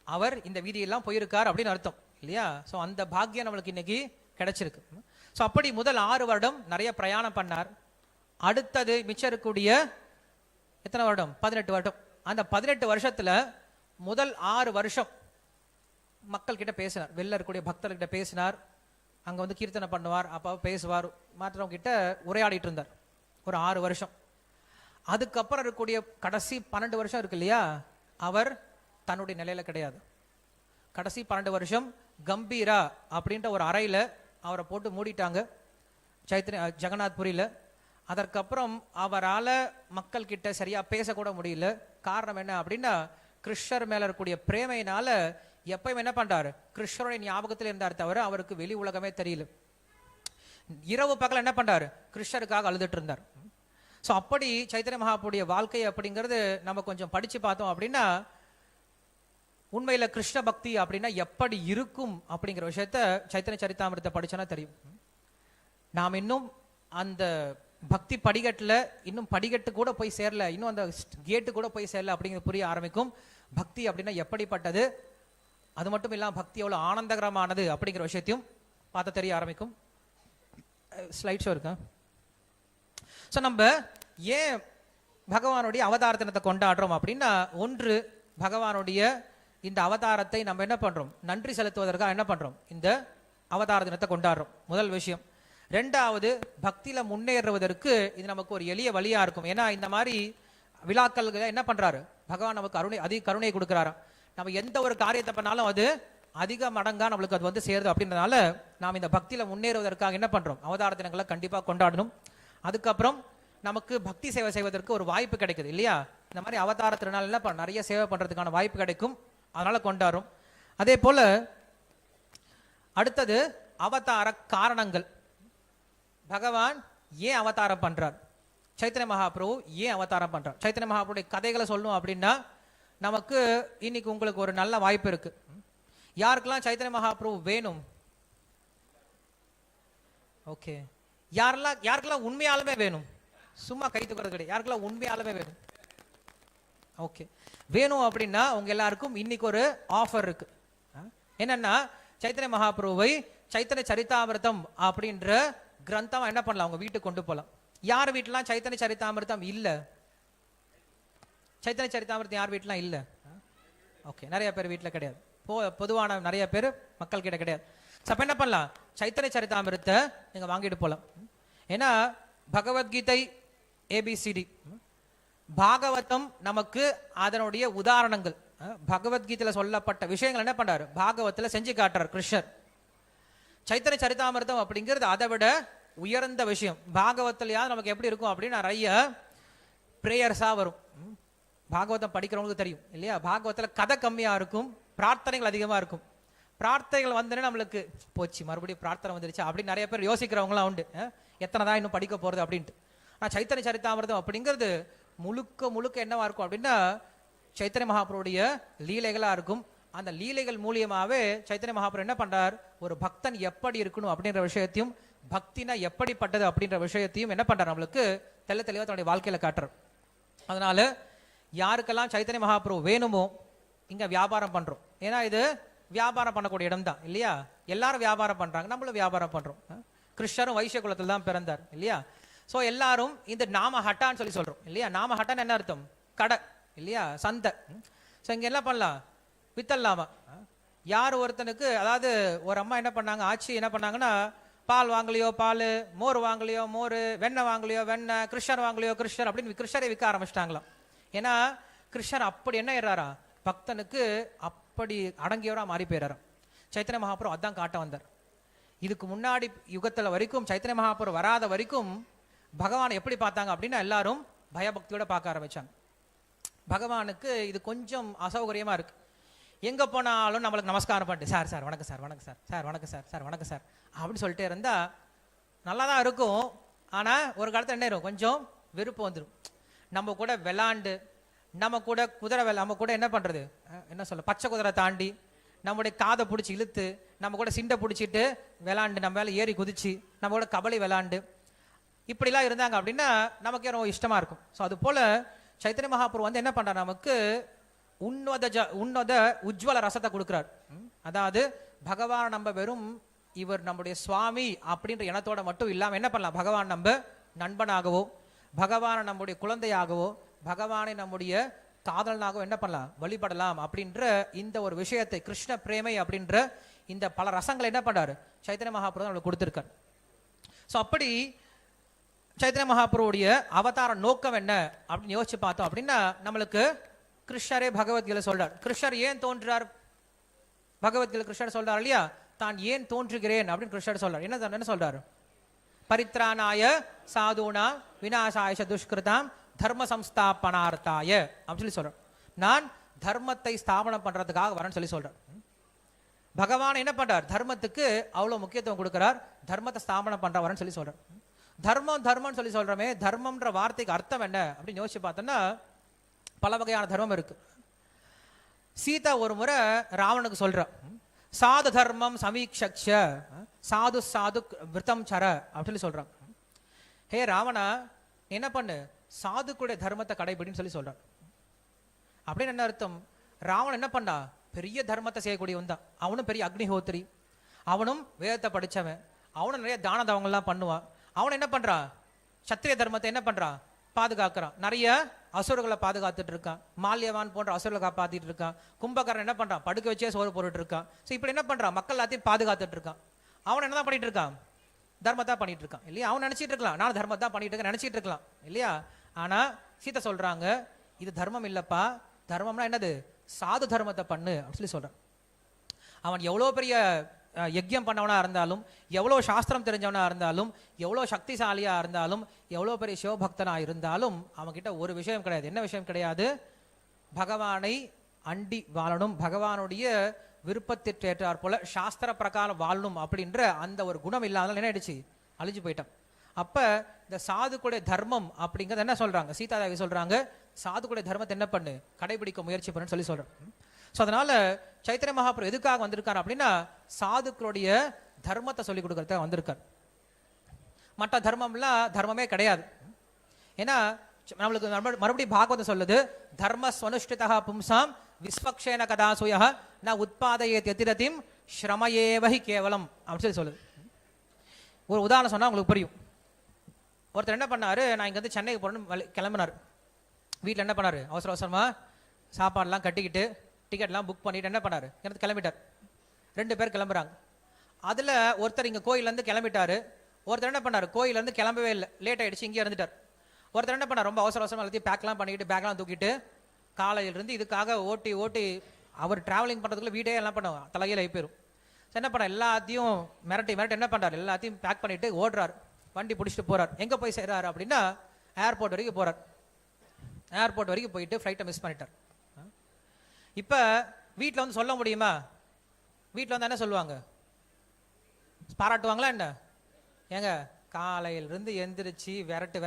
அவர் இந்த வீதியெல்லாம் போயிருக்கார் அப்படின்னு அர்த்தம் இல்லையா. ஸோ அந்த பாக்கியம் நம்மளுக்கு இன்னைக்கு கிடைச்சிருக்கு. ஸோ அப்படி முதல் 6 வருடம் நிறைய பிரயாணம் பண்ணார். அடுத்தது மிச்சம் இருக்கக்கூடிய எத்தனை வருடம், 18 வருடம். அந்த 18 வருஷத்துல முதல் 6 வருஷம் மக்கள் கிட்ட பேசினார், வெளில இருக்கக்கூடிய பக்தர்கிட்ட பேசினார். அங்க வந்து கீர்த்தனை பண்ணுவார், அப்போ பேசுவார், மற்றவங்க கிட்ட உரையாடிட்டு இருந்தார் ஒரு 6 வருஷம். அதுக்கப்புறம் இருக்கக்கூடிய கடைசி 12 வருஷம் இருக்கு இல்லையா, அவர் தன்னுடைய நிலையில கிடையாது. கடைசி 12 வருஷம் கம்பீரா அப்படின்ற ஒரு அறையில அவரை போட்டு மூடிட்டாங்க ஜெகநாத் புரியில. அதற்கப்புறம் அவரால் மக்கள் கிட்ட சரியா பேசக்கூட முடியல. காரணம் என்ன அப்படின்னா கிருஷ்ணர் மேல இருக்கக்கூடிய பிரேமையினால எப்பயும் என்ன பண்றாரு, கிருஷ்ணருடைய ஞாபகத்தில் இருந்தார் தவிர அவருக்கு வெளி உலகமே தெரியல. இரவு பகல் என்ன பண்றாரு, கிருஷ்ணருக்காக அழுதுட்டு இருந்தார். ஸோ அப்படி சைத்தன்ய மகாபுடைய வாழ்க்கை அப்படிங்கிறது நம்ம கொஞ்சம் படிச்சு பார்த்தோம் அப்படின்னா உண்மையில கிருஷ்ண பக்தி அப்படின்னா எப்படி இருக்கும் அப்படிங்கிற விஷயத்த சைத்தன்ய சரிதாமிரத்தை படிச்சோன்னா தெரியும். நாம் இன்னும் அந்த பக்தி படிக்கட்டுல இன்னும் படிக்கட்டு கூட போய் சேரல, இன்னும் அந்த கேட்டு கூட போய் சேரல அப்படிங்கிறது புரிய ஆரம்பிக்கும். பக்தி அப்படின்னா எப்படிப்பட்டது, அது மட்டும் இல்லாமல் பக்தி எவ்வளவு ஆனந்தகரமானது அப்படிங்கிற விஷயத்தையும் பார்த்து தெரிய ஆரம்பிக்கும். ஸ்லைட் ஷோ இருக்கா. ஸோ நம்ம ஏன் பகவானுடைய அவதார தினத்தை கொண்டாடுறோம் அப்படின்னா, ஒன்று பகவானுடைய இந்த அவதாரத்தை நம்ம என்ன பண்றோம், நன்றி செலுத்துவதற்காக என்ன பண்றோம், இந்த அவதார தினத்தை கொண்டாடுறோம். முதல் விஷயம். ரெண்டாவது, பக்தியில முன்னேறுவதற்கு இது நமக்கு ஒரு எளிய வழியா இருக்கும். ஏன்னா இந்த மாதிரி விழாக்கள் என்ன பண்றாரு, பகவான் நமக்கு அதிக கருணை கொடுக்கிறாராம். நம்ம எந்த ஒரு காரியத்தை பண்ணாலும் அது அதிக மடங்கா நம்மளுக்கு அது வந்து சேருது. அப்படின்றதுனால நாம் இந்த பக்தியில முன்னேறுவதற்காக என்ன பண்றோம், அவதார தினங்களை கண்டிப்பா கொண்டாடணும். அதுக்கப்புறம் நமக்கு பக்தி சேவை செய்வதற்கு ஒரு வாய்ப்பு கிடைக்குது இல்லையா. இந்த மாதிரி அவதார திருநாள் நிறைய சேவை பண்றதுக்கான வாய்ப்பு கிடைக்கும், அதனால கொண்டாடும். அதே போல அடுத்தது அவதார காரணங்கள். பகவான் ஏன் அவதாரம் பண்றார், சைத்தன்ய மகாபிரபு ஏன் அவதாரம் பண்றார். சைத்தன்ய மகாபிரபுடைய கதைகளை சொல்லணும் அப்படின்னா நமக்கு இன்னைக்கு உங்களுக்கு ஒரு நல்ல வாய்ப்பு இருக்கு. யாருக்கெல்லாம் சைத்தன்ய மகாபிரபு வேணும், ஓகே, யாருக்கெல்லாம் உண்மையாலுமே வேணும், சும்மா கை தூக்குறது கிடையாது, யாருக்கெல்லாம் உண்மையாலுமே வேணும், ஓகே, வேணும் அப்படின்னா உங்க எல்லாருக்கும் இன்னைக்கு ஒரு ஆஃபர் இருக்கு. என்னன்னா சைத்தன்ய மகாபிரபுவை சைத்தன்ய சரிதாமிர்தம் அப்படின்ற கிரந்தம் என்ன பண்ணலாம், உங்க வீட்டுக்கு கொண்டு போகலாம். யார் வீட்டுலாம் சைத்தன்ய சரிதாமிர்தம் இல்ல, சைத்தன்ய சரிதாமிர்தம் யார் வீட்டுலாம் இல்ல, ஓகே, நிறைய பேர் வீட்டுல கிடையாது, பொதுவான நிறைய பேர் மக்கள் கிட்ட கிடையாது. அப்ப என்ன பண்ணலாம், சைத்தன்ய சரிதாமிரத்தை நீங்க வாங்கிட்டு போலாம். ஏன்னா பகவத்கீதை ABCD, பாகவதம் நமக்கு அதனுடைய உதாரணங்கள், பகவத்கீதையில சொல்லப்பட்ட விஷயங்கள் என்ன பண்றாரு, பாகவத்துல செஞ்சு காட்டுறார் கிருஷ்ணர். சைத்தன்ய சரிதாமிரதம் அப்படிங்கிறது அதை விட உயர்ந்த விஷயம். பாகவத்திலேயாவது நமக்கு எப்படி இருக்கும் அப்படின்னு நிறைய பிரேயர்ஸா வரும். பாகவதம் படிக்கிறவங்களுக்கு தெரியும் இல்லையா, பாகவத்துல கதை கம்மியா இருக்கும், பிரார்த்தனைகள் அதிகமா இருக்கும். பிரார்த்தனைகள் வந்தோடனே நம்மளுக்கு போச்சு, மறுபடியும் பிரார்த்தனை வந்துருச்சு அப்படின்னு நிறைய பேர் யோசிக்கிறவங்களாம் உண்டு, எத்தனை தான் இன்னும் படிக்க போறது அப்படின்ட்டு. ஆனா சைத்தன்ய சரிதாமிரதம் அப்படிங்கிறது முழுக்க முழுக்க என்னவா இருக்கும் அப்படின்னா சைத்தன்ய மகாபிரபுடைய லீலைகளா இருக்கும். அந்த லீலைகள் மூலியமாவே சைத்தன்ய மகாபிரபு என்ன பண்றார், ஒரு பக்தன் எப்படி இருக்கணும் அப்படின்ற விஷயத்தையும் பக்தினா எப்படிப்பட்டது அப்படின்ற விஷயத்தையும் என்ன பண்றார், நம்மளுக்கு தெள்ள தெளிவா தன்னுடைய வாழ்க்கையில காட்டுறார். அதனால யாருக்கெல்லாம் சைத்தன்ய மகாபிரபு வேணுமோ இங்க வியாபாரம் பண்றோம். ஏன்னா இது வியாபாரம் பண்ணக்கூடிய இடம் தான் இல்லையா, எல்லாரும் வியாபாரம் பண்றாங்க, நம்மளும் வியாபாரம் பண்றோம். கிருஷ்ணரும் வைசிய குலத்தில் தான் பிறந்தார் இல்லையா. சோ எல்லாரும் இந்த நாம ஹட்டான்னு சொல்லி சொல்றோம் இல்லையா. நாம ஹட்டான்னு என்ன அர்த்தம், கடை இல்லையா, சந்தை. சோ இங்க என்ன பண்ணலாம், வித்தல்லாமா. யார் ஒருத்தனுக்கு, அதாவது ஒரு அம்மா என்ன பண்ணாங்க, ஆட்சி என்ன பண்ணாங்கன்னா, பால் வாங்கலையோ பால், மோர் வாங்கலையோ மோர், வெண்ணெய் வாங்கலையோ வெண்ணெய், கிருஷ்ணர் வாங்கலையோ கிருஷ்ணர் அப்படின்னு கிருஷ்ணரை விற்க ஆரம்பிச்சிட்டாங்களாம். ஏன்னா கிருஷ்ணர் அப்படி என்ன ஏறாரா, பக்தனுக்கு அப்படி அடங்கியவரா மாறி போயிறாராம். சைத்தன்ய மகாபிரபு அதான் காட்ட வந்தார். இதுக்கு முன்னாடி யுகத்துல வரைக்கும் சைத்தன்ய மகாபிரபு வராத வரைக்கும் பகவானை எப்படி பார்த்தாங்க அப்படின்னா எல்லாரும் பயபக்தியோட பார்க்க ஆரம்பிச்சாங்க. பகவானுக்கு இது கொஞ்சம் அசௌகரியமா இருக்கு. எங்க போனாலும் நம்மளுக்கு நமஸ்காரம் பண்ணிட்டு சார் சார் வணக்கம் சார் வணக்கம் சார் சார் வணக்கம் சார் சார் வணக்கம் சார் அப்படின்னு சொல்லிட்டே இருந்தா நல்லா தான் இருக்கும். ஆனா ஒரு காலத்துல என்ன இருக்கும், கொஞ்சம் வெறுப்பு வந்துடும். நம்ம கூட விளாண்டு, நம்ம கூட குதிரை நம்ம கூட என்ன பண்றது, என்ன சொல்ல, பச்சை குதிரை தாண்டி நம்மளுடைய காதை பிடிச்சி இழுத்து, நம்ம கூட சிண்டை பிடிச்சிட்டு விளாண்டு, நம்ம மேலே ஏறி குதிச்சு நம்ம கூட கபடி விளாண்டு இப்படிலாம் இருந்தாங்க அப்படின்னா நமக்கே ரொம்ப இஷ்டமா இருக்கும். ஸோ அது போல சைத்தன்ய மகாபுரு வந்து என்ன பண்றாரு, நமக்கு உன்னத உஜ்வல ரசத்தை கொடுக்கிறார். அதாவது பகவான் நம்ம வெறும் இவர் நம்முடைய சுவாமி அப்படின்ற எண்ணத்தோட மட்டும் இல்லாம என்ன பண்ணலாம், பகவான் நம்ம நண்பனாகவோ, பகவானை நம்முடைய குழந்தையாகவோ, பகவானை நம்முடைய காதலனாகவோ என்ன பண்ணலாம், வழிபடலாம் அப்படின்ற இந்த ஒரு விஷயத்தை, கிருஷ்ண பிரேமை அப்படின்ற இந்த பல ரசங்களை என்ன பண்றாரு சைத்தன்ய மகாபுரு நம்மளுக்கு கொடுத்திருக்கார். ஸோ அப்படி சைத்தன்ய மகாபுருடைய அவதார நோக்கம் என்ன அப்படின்னு யோசிச்சு பார்த்தோம் அப்படின்னா நம்மளுக்கு கிருஷ்ணரே பகவத்கீதை சொல்றார். கிருஷ்ணர் ஏன் தோன்றார், பகவத்கீதை கிருஷ்ணர் சொல்றார் இல்லையா, தான் ஏன் தோன்றுகிறேன் அப்படின்னு கிருஷ்ணர் சொல்றார். என்ன சொல்றாரு, பரித்ராணாய சாதுனா விநாசாய துஷ்கிருதாம் தர்ம சம்ஸ்தாபனார்த்தாய அப்படின்னு சொல்லி சொல்றார். நான் தர்மத்தை ஸ்தாபனம் பண்றதுக்காக வரேன்னு சொல்லி சொல்றார். பகவான் என்ன பண்றார், தர்மத்துக்கு அவ்வளவு முக்கியத்துவம் கொடுக்கிறார், தர்மத்தை ஸ்தாபனம் பண்றவரன்னு சொல்லி சொல்றார். தர்மம் தர்மம் சொல்லி சொல்றமே, தர்மம்ன்ற வார்த்தைக்கு அர்த்தம் என்ன அப்படின்னு யோசிச்சு பார்த்தோம்னா பல வகையான தர்மம் இருக்கு. சீதா ஒரு முறை ராவனுக்கு சொல்ற, சாது தர்மம் சமீக்ஷ சாது சாது விருத்தம் சர அப்படின்னு சொல்லி சொல்றான். ஹே ராவணா, என்ன பண்ணு, சாதுக்குடைய தர்மத்தை கடைபிடின்னு சொல்லி சொல்றான். அப்படின்னு என்ன அர்த்தம், ராவணன் என்ன பண்ணா, பெரிய தர்மத்தை செய்யக்கூடியவன் தான். அவனும் பெரிய அக்னிஹோத்திரி, அவனும் வேதத்தை படிச்சவன், அவனும் நிறைய தான தவங்கள்லாம் பண்ணுவான். அவன் என்ன பண்றான், சத்திரிய தர்மத்தை என்ன பண்றான், பாதுகாக்கிறான். நிறைய அசுரர்களை பாதுகாத்துட்டு இருக்கான். மால்யவான் போன்ற அசுரர்களை காப்பாத்திட்டு இருக்கான். கும்பகரன் என்ன பண்றான், படுக்க வச்சே சோறு போட்டுட்டு இருக்கான். ஸோ இப்படி என்ன பண்றான், மக்கள் எல்லாத்தையும் பாதுகாத்துட்டு இருக்கான். அவன் என்னதான் பண்ணிட்டு இருக்கான், தர்மத்தான் பண்ணிட்டு இருக்கான் இல்லையா. அவன் நினைச்சிட்டு இருக்கலாம் நான் தர்மத்தான் பண்ணிட்டு இருக்கேன் நினைச்சிட்டு இருக்கலாம் இல்லையா. ஆனா சீதை சொல்றாங்க, இது தர்மம் இல்லப்பா, தர்மம்னா என்னது, சாது தர்மத்தை பண்ணு அப்படின்னு சொல்லி சொல்றான். அவன் எவ்வளவு பெரிய யஜ்யம் பண்ணவனா இருந்தாலும், எவ்வளவு சாஸ்திரம் தெரிஞ்சவனா இருந்தாலும், எவ்வளவு சக்திசாலியா இருந்தாலும், எவ்வளவு பெரிய சிவபக்தனா இருந்தாலும் அவன்கிட்ட ஒரு விஷயம் கிடையாது. என்ன விஷயம் கிடையாது, பகவானை அண்டி வாழணும், பகவானுடைய விருப்பத்திற்றாற் போல சாஸ்திர பிரகாரம் வாழணும் அப்படின்ற அந்த ஒரு குணம் இல்லாத என்ன ஆயிடுச்சு, அழிஞ்சு போயிட்டான். அப்ப இந்த சாதுக்குடைய தர்மம் அப்படிங்கறது என்ன சொல்றாங்க, சீதாதேவி சொல்றாங்க, சாதுக்குடைய தர்மத்தை என்ன பண்ணு, கடைபிடிக்க முயற்சி பண்ணுன்னு சொல்லி சொல்றேன். ஸோ அதனால சைத்தன்ய மகாபுரு எதுக்காக வந்திருக்காரு அப்படின்னா சாதுக்களுடைய தர்மத்தை சொல்லி கொடுக்கறதுக்காக வந்திருக்கார். மற்ற தர்மம்லாம் தர்மமே கிடையாது. ஏன்னா நம்மளுக்கு மறுபடியும் பாகவதம் சொல்லுது, தர்ம ஸ்வனுஷ்டிதா பும்சாம் விஸ்வக்ஷேன கதாசுய ந உத்பாதையே திரதிம் ஸ்ரமயேவஹி கேவலம் அப்படின்னு சொல்லி சொல்லுது. ஒரு உதாரணம் சொன்னா உங்களுக்கு புரியும். ஒருத்தர் என்ன பண்ணாரு, நான் இங்க வந்து சென்னைக்கு போறேன்னு கிளம்பினார். வீட்டில் என்ன பண்ணாரு, அவசர அவசரமா சாப்பாடுலாம் கட்டிக்கிட்டு டிக்கெட்லாம் புக் பண்ணிட்டு என்ன பண்ணாரு, எனக்கு கிளம்பிட்டார். 2 பேர் கிளம்புறாங்க. அதுல ஒருத்தர் இங்க கோயிலேருந்து கிளம்பிட்டாரு. ஒருத்தர் என்ன பண்ணாரு, கோயிலேருந்து கிளம்பவே இல்லை, லேட் ஆயிடுச்சு, இங்கே இருந்துட்டார். ஒருத்தர் என்ன பண்ணார், ரொம்ப அவசர அவசரமா எல்லாத்தையும் பேக்லாம் பண்ணிக்கிட்டு பேக்லாம் தூக்கிட்டு காலையிலிருந்து இதுக்காக ஓட்டி ஓட்டி அவர் டிராவலிங் பண்றதுக்குள்ள வீடே எல்லாம் பண்ணுவாங்க, தலையில போயிடும். என்ன பண்ண, எல்லாத்தையும் மிரட்டி என்ன பண்றாரு, எல்லாத்தையும் பேக் பண்ணிட்டு ஓடுறாரு, வண்டி பிடிச்சிட்டு போறார். எங்க போய் சேர்றாரு அப்படின்னா ஏர்போர்ட் வரைக்கும் போறார். ஏர்போர்ட் வரைக்கும் போயிட்டு ஃப்ளைட்டை மிஸ் பண்ணிட்டார். இப்ப வீட்டில் வந்து சொல்ல முடியுமா, வீட்டில் வந்து என்ன சொல்லுவாங்க, பாராட்டுவாங்களா என்ன, ஏங்க காலையிலிருந்து எந்திரிச்சு விரட்டி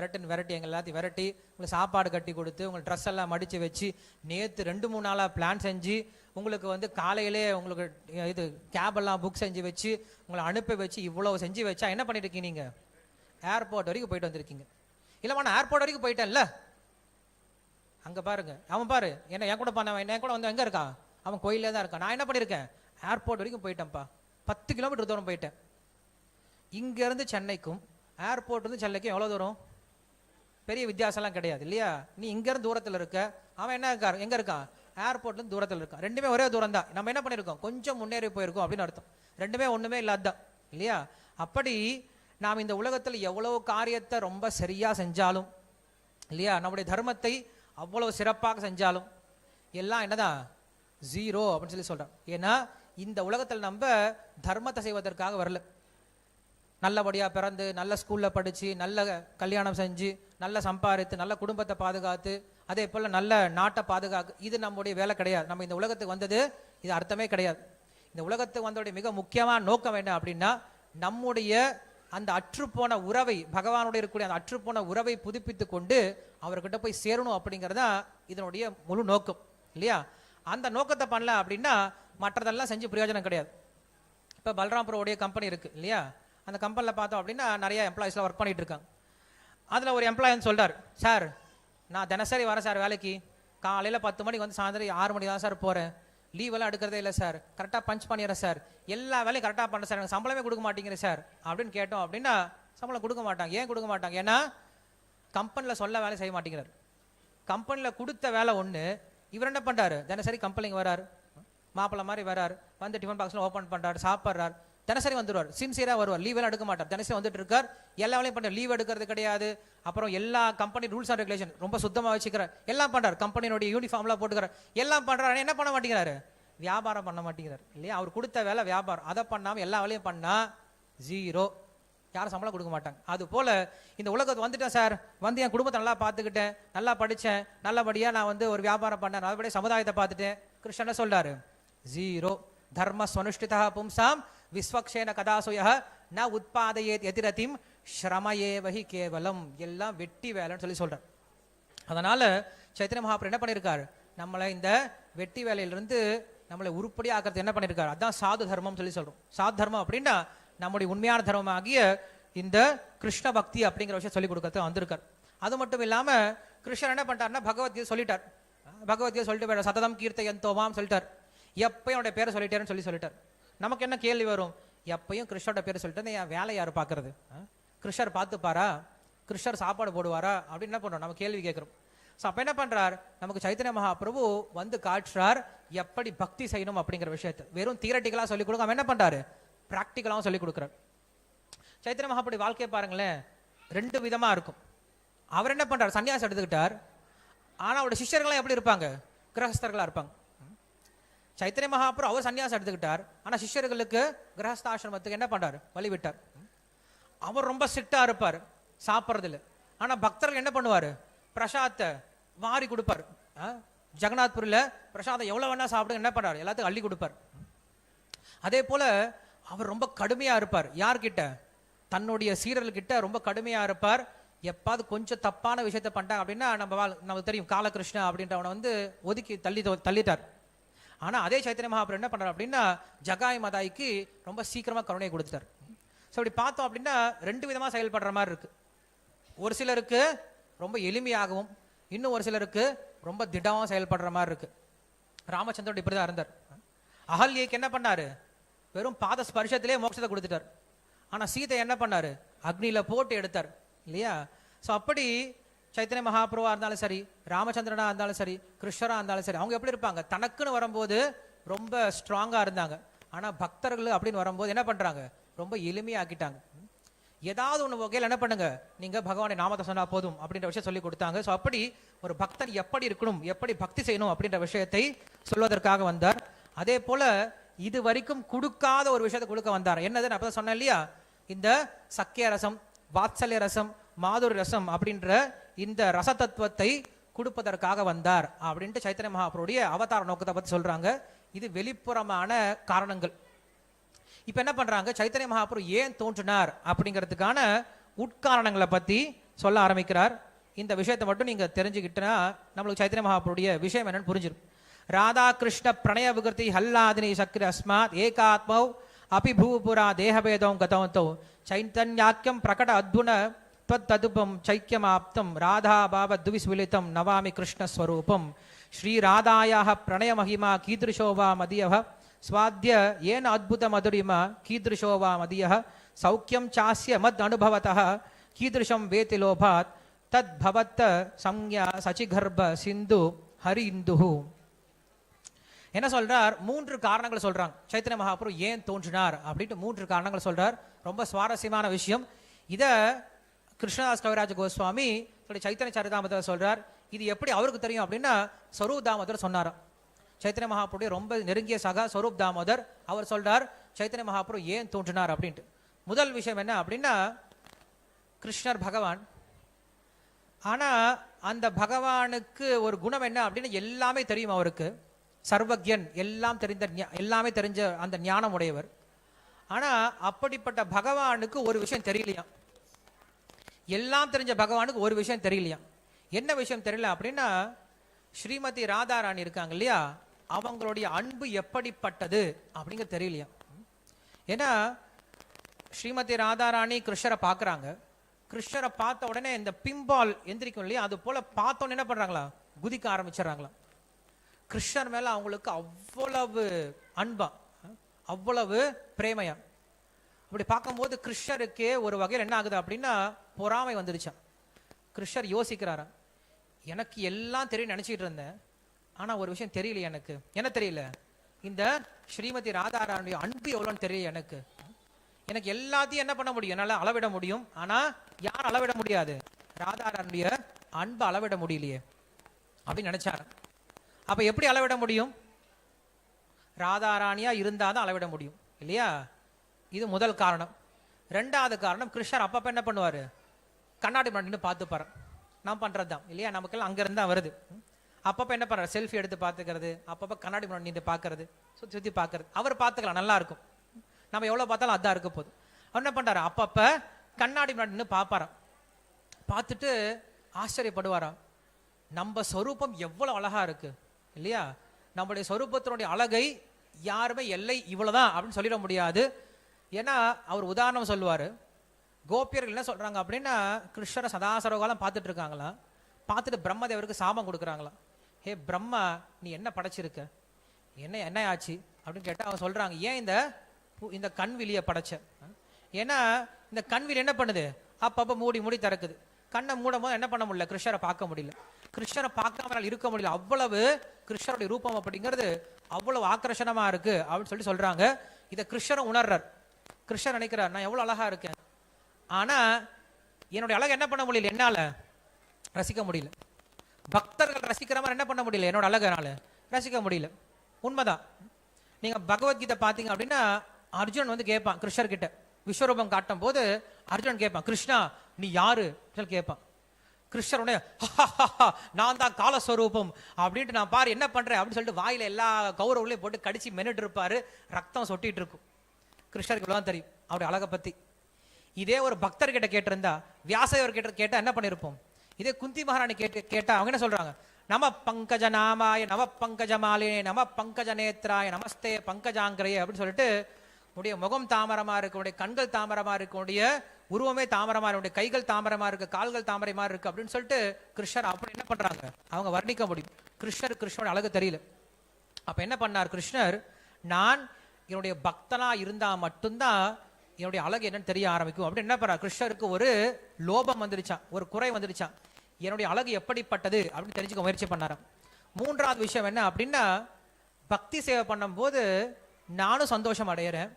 எங்க எல்லாத்தையும் விரட்டி உங்களுக்கு சாப்பாடு கட்டி கொடுத்து உங்களுக்கு ட்ரெஸ் எல்லாம் மடிச்சு வச்சு நேற்று 2-3 நாளாக பிளான் செஞ்சு உங்களுக்கு வந்து காலையிலே உங்களுக்கு இது கேப் எல்லாம் புக் செஞ்சு வச்சு உங்களை அனுப்பி வச்சு இவ்வளவு செஞ்சு வச்சா என்ன பண்ணிட்டு இருக்கீங்க, நீங்க ஏர்போர்ட் வரைக்கும் போயிட்டு வந்திருக்கீங்க. இல்லைம்மா நான் ஏர்போர்ட் வரைக்கும் போயிட்டேன்ல, அங்க பாருங்க அவன் பாரு என்ன என் கூட பண்ணவன் என் கூட வந்து எங்க இருக்கான், அவன் கோயிலே தான் இருக்கான். நான் என்ன பண்ணிருக்கேன், ஏர்போர்ட் வரைக்கும் போயிட்டேன்ப்பா, 10 கிலோமீட்டர் தூரம் போயிட்டேன். இங்க இருந்து சென்னைக்கும் ஏர்போர்ட் இருந்து சென்னைக்கும் எவ்வளவு தூரம், பெரிய வித்தியாசம்லாம் கிடையாது இல்லையா. நீ இங்க இருந்து தூரத்துல இருக்க, அவன் என்ன இருக்காரு, எங்க இருக்கான், ஏர்போர்ட்ல இருந்து தூரத்துல இருக்கான். ரெண்டுமே ஒரே தூரம் தான். நம்ம என்ன பண்ணிருக்கோம், கொஞ்சம் முன்னேறி போயிருக்கோம் அப்படின்னு அர்த்தம். ரெண்டுமே ஒண்ணுமே இல்லாதான் இல்லையா. அப்படி நாம் இந்த உலகத்துல எவ்வளவு காரியத்தை ரொம்ப சரியா செஞ்சாலும் இல்லையா, நம்முடைய தர்மத்தை அவ்வளவு சிறப்பாக செஞ்சாலும் எல்லாம் என்னதான் ஜீரோ அப்படின்னு சொல்லி சொல்றோம். ஏன்னா இந்த உலகத்தில் நம்ம தர்மத்தை செய்வதற்காக வரல, நல்லபடியாக பிறந்து நல்ல ஸ்கூலில் படித்து நல்ல கல்யாணம் செஞ்சு நல்ல சம்பாதித்து நல்ல குடும்பத்தை பாதுகாத்து அதே போல் நல்ல நாட்டை பாதுகாக்கு, இது நம்முடைய வேலை கிடையாது. நம்ம இந்த உலகத்துக்கு வந்தது இது அர்த்தமே கிடையாது. இந்த உலகத்துக்கு வந்தோடைய மிக முக்கியமான நோக்கம் என்ன அப்படின்னா, நம்முடைய அந்த அற்றுப்போன உறவை, பகவானோட இருக்கக்கூடிய அந்த அற்றுப்போன உறவை புதுப்பித்து கொண்டு அவர்கிட்ட போய் சேரணும் அப்படிங்கிறது தான் இதனுடைய முழு நோக்கம் இல்லையா? அந்த நோக்கத்தை பண்ணல அப்படின்னா மற்றதெல்லாம் செஞ்சு பிரயோஜனம் கிடையாது. இப்போ பல்ராம்புரோடைய கம்பெனி இருக்குது இல்லையா? அந்த கம்பெனியில் பார்த்தோம் அப்படின்னா நிறைய எம்ப்ளாயிஸ்லாம் ஒர்க் பண்ணிட்டு இருக்காங்க. அதில் ஒரு எம்ப்ளாயி வந்து சொல்கிறார், சார் நான் தினசரி வரேன் சார் வேலைக்கு, காலையில் 10 மணிக்கு வந்து சாயந்தரம் 6 மணி தான் சார் போகிறேன், லீவெல்லாம் எடுக்கிறதே இல்லை சார், கரெக்டாக பஞ்ச் பண்ணிடுறேன் சார், எல்லா வேலையும் கரெக்டாக பண்ணுறேன் சார், எனக்கு சம்பளமே கொடுக்க மாட்டேங்கிறேன் சார் அப்படின்னு கேட்டோம் அப்படின்னா சம்பளம் கொடுக்க மாட்டாங்க. ஏன் கொடுக்க மாட்டாங்க? ஏன்னா கம்பெனியில் சொல்ல வேலை செய்ய மாட்டேங்கிறார். கம்பெனியில் கொடுத்த வேலை ஒன்று, இவர் என்ன பண்ணுறாரு, தினசரி கம்பெனிக்கு வராரு, மாப்பிள்ளை மாதிரி வராரு, வந்து டிஃபன் பாக்ஸில் ஓப்பன் பண்ணுறாரு, சாப்பிட்றாரு, தினசரி வந்துடுவார், சின்சியராக வருவார், லீவெல்லாம் எடுக்க மாட்டார், தினசரி வந்துட்டு இருக்கார், எல்லா வேலையும் பண்ணுறார், லீவ் எடுக்கிறது கிடையாது. அப்புறம் எல்லா கம்பெனி ரூல்ஸ் அண்ட் ரெகுலேஷன் ரொம்ப சுத்தமாக வச்சுக்கிறார், எல்லாம் பண்ணுறார், கம்பெனியோடைய யூனிஃபார்ம்லாம் போட்டுக்கிறார், எல்லாம் பண்ணுறாரு. என்ன பண்ண மாட்டேங்கிறாரு? வியாபாரம் பண்ண மாட்டேங்கிறார் இல்லையா? அவர் கொடுத்த வேலை வியாபாரம், அதை பண்ணாமல் எல்லா வேலையும் பண்ணால் ஜீரோ, யாரும் சம்பளம் கொடுக்க மாட்டாங்க. அது போல் இந்த உலகத்தை வந்துட்டேன் சார், வந்து என் குடும்பத்தை நல்லா பார்த்துக்கிட்டேன், நல்லா படித்தேன், நல்லபடியாக நான் வந்து ஒரு வியாபாரம் பண்ணேன், நல்லபடியாக சமுதாயத்தை பார்த்துட்டேன். கிருஷ்ணன் சொல்றாரு ஜீரோ. தர்ம ஸ்வனுஷ்டிதா பும்சாம் விஸ்வக்ஷேன கதாசுய ந உத்பாதயேத் யதிரதிம் ஸ்ரமயேவஹி கேவலம், எல்லாம் வெட்டி வேலைன்னு சொல்லி சொல்றார். அதனால சைத்தன்ய மகாபிரபு என்ன பண்ணியிருக்காரு, நம்மளை இந்த வெட்டி வேலையிலிருந்து நம்மளை உருப்படி ஆக்கிறது என்ன பண்ணியிருக்காரு, அதான் சாது தர்மம் சொல்லி சொல்றோம். சாது தர்மம் அப்படின்னா நம்முடைய உண்மையான தர்மமாகிய இந்த கிருஷ்ண பக்தி அப்படிங்கிற விஷயம் சொல்லி கொடுக்கறது வந்திருக்கார். அது மட்டும் இல்லாம கிருஷ்ணர் என்ன பண்ணிட்டாருன்னா பகவத்கீதை சொல்லிட்டார். பகவத்கீதை சொல்லிட்டு சததம் கீர்த்தயந்தோமாம் சொல்லிட்டார், எப்பயும் அவனுடைய பேரை சொல்லிட்டேன்னு சொல்லிட்டார். நமக்கு என்ன கேள்வி வரும், எப்பயும் கிருஷ்ணரோட பேரை சொல்லிட்டு என் வேலை யார் பார்க்கறது, கிருஷ்ணர் பார்த்துப்பாரா, கிருஷ்ணர் சாப்பாடு போடுவாரா அப்படின்னு என்ன பண்றோம், நம்ம கேள்வி கேட்கிறோம். ஸோ அப்போ என்ன பண்றார், நமக்கு சைத்தன்ய மகாபிரபு வந்து காட்டுறார் எப்படி பக்தி செய்யணும் அப்படிங்கிற விஷயத்தை. வெறும் தியரட்டிக்கலாக சொல்லிக் கொடுக்க அவன் என்ன பண்றாரு, பிராக்டிக்கலாகவும் சொல்லிக் கொடுக்குறார். சைத்தன்ய மகாபிரபு வாழ்க்கையை பாருங்களேன், 2 விதமா இருக்கும். அவர் என்ன பண்றார், சன்னியாசம் எடுத்துக்கிட்டார், ஆனால் அவருடைய சிஷ்யர்கள்லாம் எப்படி இருப்பாங்க, கிரகஸ்தர்களாக இருப்பாங்க. சைத்தன்ய மகாபிரபு அவர் சன்னியாசம் எடுத்துக்கிட்டார், ஆனால் சிஷ்யர்களுக்கு கிரகஸ்தாசிரமத்துக்கு என்ன பண்றாரு, வழி விட்டார். அவர் ரொம்ப ஸ்ட்ரிக்டா இருப்பார் சாப்பிட்றதுல, ஆனால் பக்தர்கள் என்ன பண்ணுவார், பிரசாதத்தை வாரி கொடுப்பார். ஜெகநாத்பூரில் பிரசாதம் எவ்வளோ வேணா சாப்பிடுங்க, என்ன பண்ணுறாரு, எல்லாத்துக்கும் அள்ளி கொடுப்பார். அதே போல அவர் ரொம்ப கடுமையா இருப்பார். யார்கிட்ட, தன்னுடைய சீரர்கிட்ட ரொம்ப கடுமையா இருப்பார். எப்பாவது கொஞ்சம் தப்பான விஷயத்த பண்ணிட்டாங்க அப்படின்னா நமக்கு தெரியும், காலகிருஷ்ணா அப்படின்றவனை வந்து ஒதுக்கி தள்ளிட்டார். ஆனா அதே சைத்தன்ய மகாபிரபு என்ன பண்றாரு அப்படின்னா ஜகாய் மதாய்க்கு ரொம்ப சீக்கிரமா கருணை கொடுத்தார். ஸோ அப்படி பார்த்தோம் அப்படின்னா 2 விதமா செயல்படுற மாதிரி இருக்கு. ஒரு சிலருக்கு ரொம்ப எளிமையாகவும், இன்னும் ஒரு சிலருக்கு ரொம்ப திடமாக செயல்படுற மாதிரி இருக்கு. ராமச்சந்திரன் இப்படிதான் இருந்தார். அகல்யைக்கு என்ன பண்ணாரு, வெறும் பாத ஸ்பர்ஷத்திலே மோட்சத்தை கொடுத்துட்டார். ஆனா சீதை என்ன பண்ணாரு, அக்னியில போட்டு எடுத்தார் இல்லையா? ஸோ அப்படி சைத்தன்ய மகாபிரபுவா இருந்தாலும் சரி, ராமச்சந்திரனா இருந்தாலும் சரி, கிருஷ்ணரா இருந்தாலும் சரி, அவங்க எப்படி இருப்பாங்க, தனக்குன்னு வரும்போது ரொம்ப ஸ்ட்ராங்கா இருந்தாங்க. ஆனா பக்தர்கள் அப்படின்னு வரும்போது என்ன பண்றாங்க, ரொம்ப எளிமையாக்கிட்டாங்க. ஏதாவது ஒன்று வகையில் என்ன பண்ணுங்க, நீங்க பகவானை நாமத்தை சொன்னா போதும் அப்படின்ற விஷயம் சொல்லி கொடுத்தாங்க. ஸோ அப்படி ஒரு பக்தன் எப்படி இருக்கணும், எப்படி பக்தி செய்யணும் அப்படின்ற விஷயத்தை சொல்வதற்காக வந்தார். அதே போல இது வரைக்கும் கொடுக்காத ஒரு விஷயத்தை கொடுக்க வந்தார். என்னது, நான் அப்பதான் சொன்னேன் இல்லையா, இந்த சக்கிய ரசம், வாத்சல்ய ரசம், மாதுரி ரசம் அப்படின்ற இந்த ரச தத்துவத்தை கொடுப்பதற்காக வந்தார் அப்படின்ட்டு சைத்தன்ய மகாபிரபுடைய அவதார நோக்கத்தை பத்தி சொல்றாங்க. இது வெளிப்புறமான காரணங்கள். இப்ப என்ன பண்றாங்க, சைத்தன்ய மகாபிரபு ஏன் தோன்றினார் அப்படிங்கிறதுக்கான உட்காரணங்களை பத்தி சொல்ல ஆரம்பிக்கிறார். இந்த விஷயத்தை மட்டும் நீங்க தெரிஞ்சுக்கிட்டா நம்மளுக்கு சைத்தன்ய மகாபிரபுடைய விஷயம் என்னன்னு புரிஞ்சிடும். ராதா கிருஷ்ண பிரணய விகிருதி ஹல்லாதினி சக்ரி அஸ்மாத் ஏகாத்மௌ அபி பூபுரா தேகபேதம் கதவந்தோ சைத்தன்யாக்கியம் பிரகட அத்புன ததுபம் சைக்கியமாப்தம் ராதா பாவ துவிஸ்விலிதம் நவாமி கிருஷ்ணஸ்வரூபம் ஸ்ரீ ராதாயாஹ பிரணய மகிமா கீதృశோவா மதியஹ ஸ்வாத்ய ஏன அத்புத மதுரிமா கீதృశோவா மதியஹ சௌக்கியம் சாஸ்ய மத் அனுபவதஹ கீதృశம் வேதி லோபாத் தத் பவத்த சம்யா சச்சிகர்ப சிந்து ஹரி இந்துஹு. என்ன சொல்றார், 3 காரணங்கள் சொல்றாங்க. சைத்தன்ய மகாபிரபு ஏன் தோன்றினார் அப்படின்ட்டு 3 காரணங்கள் சொல்றார். ரொம்ப சுவாரஸ்யமான விஷயம். இத கிருஷ்ணதாஸ் கவிராஜ கோஸ்வாமி சைத்தன்ய சரிதாமத்தில் சொல்றார். இது எப்படி அவருக்கு தெரியும் அப்படின்னா ஸ்வரூப் தாமோதர் சொன்னாராம். சைத்தன்ய மகாபிரபுடைய ரொம்ப நெருங்கிய சகா ஸ்வரூப் தாமோதர் அவர் சொல்றார் சைத்தன்ய மகாபிரபு ஏன் தோன்றினார் அப்படின்ட்டு. முதல் விஷயம் என்ன அப்படின்னா, கிருஷ்ணர் பகவான். ஆனா அந்த பகவானுக்கு ஒரு குணம் என்ன அப்படின்னா, எல்லாமே தெரியும் அவருக்கு. சர்வக்யன், எல்லாமே தெரிஞ்ச அந்த ஞானம் உடையவர். ஆனா அப்படிப்பட்ட பகவானுக்கு ஒரு விஷயம் தெரியலையா. எல்லாம் தெரிஞ்ச பகவானுக்கு ஒரு விஷயம் தெரியலையா. என்ன விஷயம் தெரியல அப்படின்னா, ஸ்ரீமதி ராதாராணி இருக்காங்க இல்லையா, அவங்களுடைய அன்பு எப்படிப்பட்டது அப்படிங்கிறது தெரியலையா. ஏன்னா ஸ்ரீமதி ராதாராணி கிருஷ்ணரை பார்க்குறாங்க. கிருஷ்ணரை பார்த்த உடனே இந்த பிம்பால் எந்திரிக்கும் இல்லையா, அது போல பார்த்தோன்னு என்ன பண்றாங்களா, குதிக்க ஆரம்பிச்சிடறாங்களா. கிருஷ்ணர் மேல அவங்களுக்கு அவ்வளவு அன்பா, அவ்வளவு பிரேமையா. அப்படி பார்க்கும்போது கிருஷ்ணருக்கே ஒரு வகையில் என்ன ஆகுது அப்படின்னா, பொறாமை வந்துடுச்சான். கிருஷ்ணர் யோசிக்கிறாரா, எனக்கு எல்லாம் தெரியும் நினைச்சிட்டு இருந்தேன், ஆனா ஒரு விஷயம் தெரியல எனக்கு. என்ன தெரியல, இந்த ஸ்ரீமதி ராதாராணிய அன்பு எவ்வளோன்னு தெரியல எனக்கு. எனக்கு எல்லாத்தையும் என்ன பண்ண முடியும், என்னால அளவிட முடியும், ஆனா யார் அளவிட முடியாது, ராதாராணிய அன்பு அளவிட முடியலையே அப்படின்னு நினைச்சாரு. அப்ப எப்படி அளவிட முடியும், ராதாராணியா இருந்தாதான் அளவிட முடியும் இல்லையா. இது முதல் காரணம். ரெண்டாவது காரணம், கிருஷ்ணர் அப்பப்ப என்ன பண்ணுவாரு, கண்ணாடி முன்னாடி பார்த்துப்பாரு. நான் பண்றதுதான் இல்லையா, நமக்கெல்லாம் அங்க இருந்தா வருது. அப்பப்ப என்ன பண்றாரு, செல்ஃபி எடுத்து பார்த்துக்கிறது, அப்பப்ப கண்ணாடி முன்னாடி நின்று பார்க்கறது, சுத்தி சுத்தி பார்க்கறது. அவர் பார்த்துக்கலாம், நல்லா இருக்கும், நம்ம எவ்வளவு பார்த்தாலும் அதான் இருக்க போகுது. அவர் என்ன பண்றாரு, அப்பப்ப கண்ணாடி முன்னாடி நின்று பார்ப்பாராம். பார்த்துட்டு ஆச்சரியப்படுவாராம், நம்ம சொரூபம் எவ்வளவு அழகா இருக்கு இல்லையா. நம்முடைய சொரூபத்தினுடைய அழகை யாருமே எல்லை இவ்வளவுதான் அப்படின்னு சொல்லிட முடியாது. ஏன்னா அவர் உதாரணம் சொல்லுவாரு. கோபியர்கள் என்ன சொல்றாங்க அப்படின்னா, கிருஷ்ணரை சதாசரகாலம் பார்த்துட்டு இருக்காங்களா. பார்த்துட்டு பிரம்மதேவருக்கு சாபம் கொடுக்குறாங்களா. ஹே பிரம்மா, நீ என்ன படைச்சிருக்க, என்ன ஆச்சு அப்படின்னு கேட்டா அவங்க சொல்றாங்க, ஏன் இந்த கண்விழியை படைச்ச. ஏன்னா இந்த கண்விழி என்ன பண்ணுது, அப்பப்ப மூடி மூடி திறக்குது. கண்ணை மூடும் போது என்ன பண்ண முடியல, கிருஷ்ணரை பார்க்க முடியல. கிருஷ்ணரை பார்க்காம இருக்க முடியல. அவ்வளவு கிருஷ்ணருடைய ரூபம் அப்படிங்கிறது அவ்வளவு ஆக்கர்ஷணமா இருக்கு அப்படின்னு சொல்றாங்க. இதை கிருஷ்ணரும் உணர்றார். கிருஷ்ணர் நினைக்கிறார், நான் எவ்வளவு அழகா இருக்கேன், ஆனா என்னுடைய அழகை என்ன பண்ண முடியல, என்னால ரசிக்க முடியல. பக்தர்கள் ரசிக்கிற மாதிரி என்ன பண்ண முடியல, என்னோட அழகனால ரசிக்க முடியல. உண்மைதான். நீங்க பகவத்கீதை பாத்தீங்க அப்படின்னா, அர்ஜுனன் வந்து கேட்பான் கிருஷ்ணர் கிட்ட, விஸ்வரூபம் காட்டும் போது அர்ஜுனன் கேட்பான், கிருஷ்ணா நீ யாரு கேட்பான். கிருஷ்ணர் உடனே நான் தான் காலஸ்வரூபம் அப்படின்ட்டு, நான் பாரு என்ன பண்றேன் அப்படின்னு சொல்லிட்டு வாயில எல்லா கௌரவங்களையும் போட்டு கடிச்சு மென்னுட்டு இருப்பாரு, ரத்தம் சொட்டிட்டு இருக்கும். கிருஷ்ணருக்கு இவ்வளவுதான் தெரியும் அவருடைய அழகை பத்தி. இதே ஒரு பக்தர் கிட்ட கேட்டிருந்தா, வியாசவர் கிட்ட கேட்டா என்ன பண்ணிருப்போம். இதே குந்தி மகாராணி கேட்டா அவங்க என்ன சொல்றாங்க, நம பங்கஜ நாமாய நம பங்கஜ மாலினே நம பங்கஜ நேத்ராய நமஸ்தே பங்கஜாங்கிரையே அப்படின்னு சொல்லிட்டு, உடைய முகம் தாமரமா இருக்கு, உடைய கண்கள் தாமரமா இருக்கு, உடைய உருவமே தாமரமா இருக்கு, கைகள் தாமரமா இருக்கு, கால்கள் தாமரமா இருக்கு அப்படின்னு சொல்லிட்டு கிருஷ்ணர் அப்படி என்ன பண்றாங்க, அவங்க வர்ணிக்க முடியும். கிருஷ்ணரோட அழகு தெரியல. அப்ப என்ன பண்ணார் கிருஷ்ணர், நான் என்னுடைய பக்தனா இருந்தா மட்டும்தான் என்னுடைய அழகு என்னன்னு தெரிய ஆரம்பிக்கும் அப்படின்னு என்ன பண்ணார். கிருஷ்ணருக்கு ஒரு லோபம் வந்துருச்சான், ஒரு குறை வந்துருச்சான். என்னுடைய அழகு எப்படிப்பட்டது அப்படின்னு தெரிஞ்சுக்க முயற்சி பண்ணாராம். மூன்றாவது விஷயம் என்ன அப்படின்னா, பக்தி சேவை பண்ணும் போது நானும் சந்தோஷம் அடையிறேன்,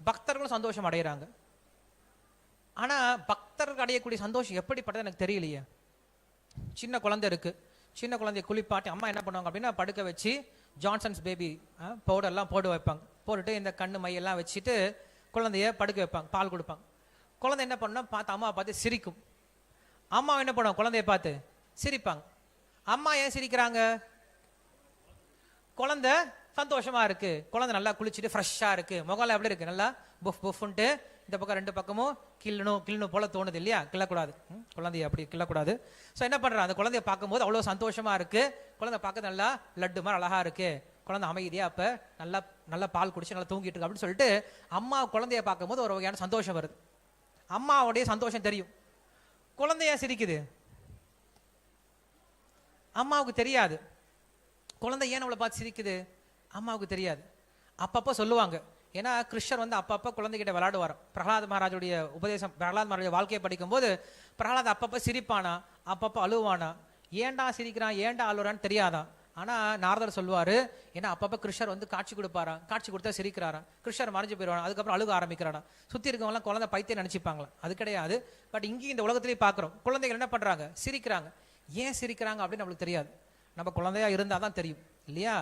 பக்தர்களும் சந்தோஷம் அடைகிறாங்க. ஆனா பக்தர்கள் அடையக்கூடிய சந்தோஷம் எப்படிப்பட்டது எனக்கு தெரியலையே. சின்ன குழந்தை இருக்கு, சின்ன குழந்தைய குளிப்பாட்டி அம்மா என்ன பண்ணுவாங்க அப்படின்னா, படுக்க வச்சு ஜான்சன்ஸ் பேபி பவுடர்லாம் போட்டு வைப்பாங்க. போட்டுட்டு இந்த கண்ணு மையெல்லாம் வச்சுட்டு குழந்தைய படுக்க வைப்பாங்க, பால் கொடுப்பாங்க. குழந்தை என்ன பண்ணோம் பார்த்து அம்மாவை பார்த்து சிரிக்கும். அம்மா என்ன பண்ணுவாங்க, குழந்தைய பார்த்து சிரிப்பாங்க. அம்மா ஏன் சிரிக்கிறாங்க, குழந்தை சந்தோஷமா இருக்கு, குழந்தை நல்லா குளிச்சுட்டு ஃப்ரெஷ்ஷா இருக்கு, முகல எப்படி இருக்கு, நல்லா புஃப் புஃப்ன்ட்டு இந்த பக்கம் ரெண்டு பக்கமும் கிள்ளணும் போல தோணுது இல்லையா. கிள்ளக்கூடாது, குழந்தைய அப்படி கிள்ளக்கூடாது. ஸோ என்ன பண்றாங்க, அந்த குழந்தைய பார்க்கும்போது அவ்வளோ சந்தோஷமா இருக்கு, குழந்தை பார்க்க நல்லா லட்டு மாதிரி அழகா இருக்கு, குழந்தை அமைதியா அப்ப நல்லா நல்லா பால் குடிச்சு நல்லா தூங்கிட்டு இருக்கு அப்படின்னு சொல்லிட்டு அம்மா குழந்தைய பார்க்கும்போது ஒரு வகையான சந்தோஷம் வருது. அம்மாவுடைய சந்தோஷம் தெரியும். குழந்தைய சிரிக்குது, அம்மாவுக்கு தெரியாது. குழந்தை ஏன் அவளை பார்த்து சிரிக்குது, அம்மாவுக்கு தெரியாது. அப்பப்போ சொல்லுவாங்க. ஏன்னா கிருஷ்ணர் வந்து அப்பப்போ குழந்தைகிட்ட விளையாடுவார். பிரகலாத் மகாராஜுடைய உபதேசம், பிரகலாத் மகாராஜ் வாழ்க்கையை படிக்கும் போது பிரகலாத் அப்பப்போ சிரிப்பானா, அப்பப்போ அழுவானா. ஏன்டா சிரிக்கிறான், ஏன்டா அழுறான்னு தெரியாதான். ஆனா நாரதர் சொல்லுவாரு, ஏன்னா அப்பப்போ கிருஷ்ணர் வந்து காட்சி கொடுப்பாரா, காட்சி கொடுத்தா சிரிக்கிறாரா, கிருஷ்ணர் மறைஞ்சு போயிடுவாரா, அதுக்கப்புறம் அழுக ஆரம்பிக்கிறாரா. சுத்தி இருக்கவங்களாம் குழந்தை பைத்தியம் நினைச்சுப்பாங்களா, அது கிடையாது. பட் இங்கேயும் இந்த உலகத்திலேயே பாக்குறோம், குழந்தைகள் என்ன பண்றாங்க, சிரிக்கிறாங்க. ஏன் சிரிக்கிறாங்க அப்படின்னு நம்மளுக்கு தெரியாது, நம்ம குழந்தையா இருந்தாதான் தெரியும் இல்லையா.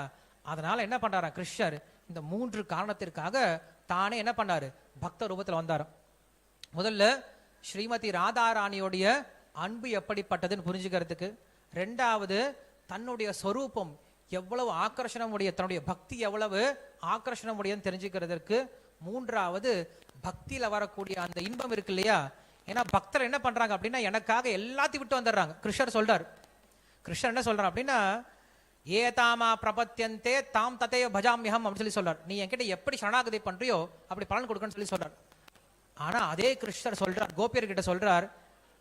அதனால என்ன பண்றாரா கிருஷ்ணர், இந்த மூன்று காரணத்திற்காக தானே என்ன பண்ணாரு, பக்த ரூபத்தில் வந்தாராம். முதல்ல ஸ்ரீமதி ராதாராணியோடைய அன்பு எப்படிப்பட்டதுன்னு புரிஞ்சுக்கிறதுக்கு, ரெண்டாவது தன்னுடைய சொரூபம் எவ்வளவு ஆக்கர்ஷணமுடைய, தன்னுடைய பக்தி எவ்வளவு ஆக்கர்ஷணமுடையன்னு தெரிஞ்சுக்கிறதுக்கு, மூன்றாவது பக்தியில வரக்கூடிய அந்த இன்பம் இருக்கு இல்லையா. ஏன்னா பக்தர் என்ன பண்றாங்க அப்படின்னா எனக்காக எல்லாத்தையும் விட்டு வந்துடுறாங்க. கிருஷ்ணர் சொல்றார், கிருஷ்ணர் என்ன சொல்றார் அப்படின்னா ஏதாமா பிரபத்தியந்தே தாம் ததைய பஜாமியம் அப்படின்னு சொல்லி சொல்றார். நீ என்கிட்ட எப்படி சரணாகதி பண்றியோ அப்படி பலன் கொடுக்கணும்னு சொல்லி சொல்றார். ஆனா அதே கிருஷ்ணர் சொல்றார், கோபியர்கிட்ட சொல்றார்,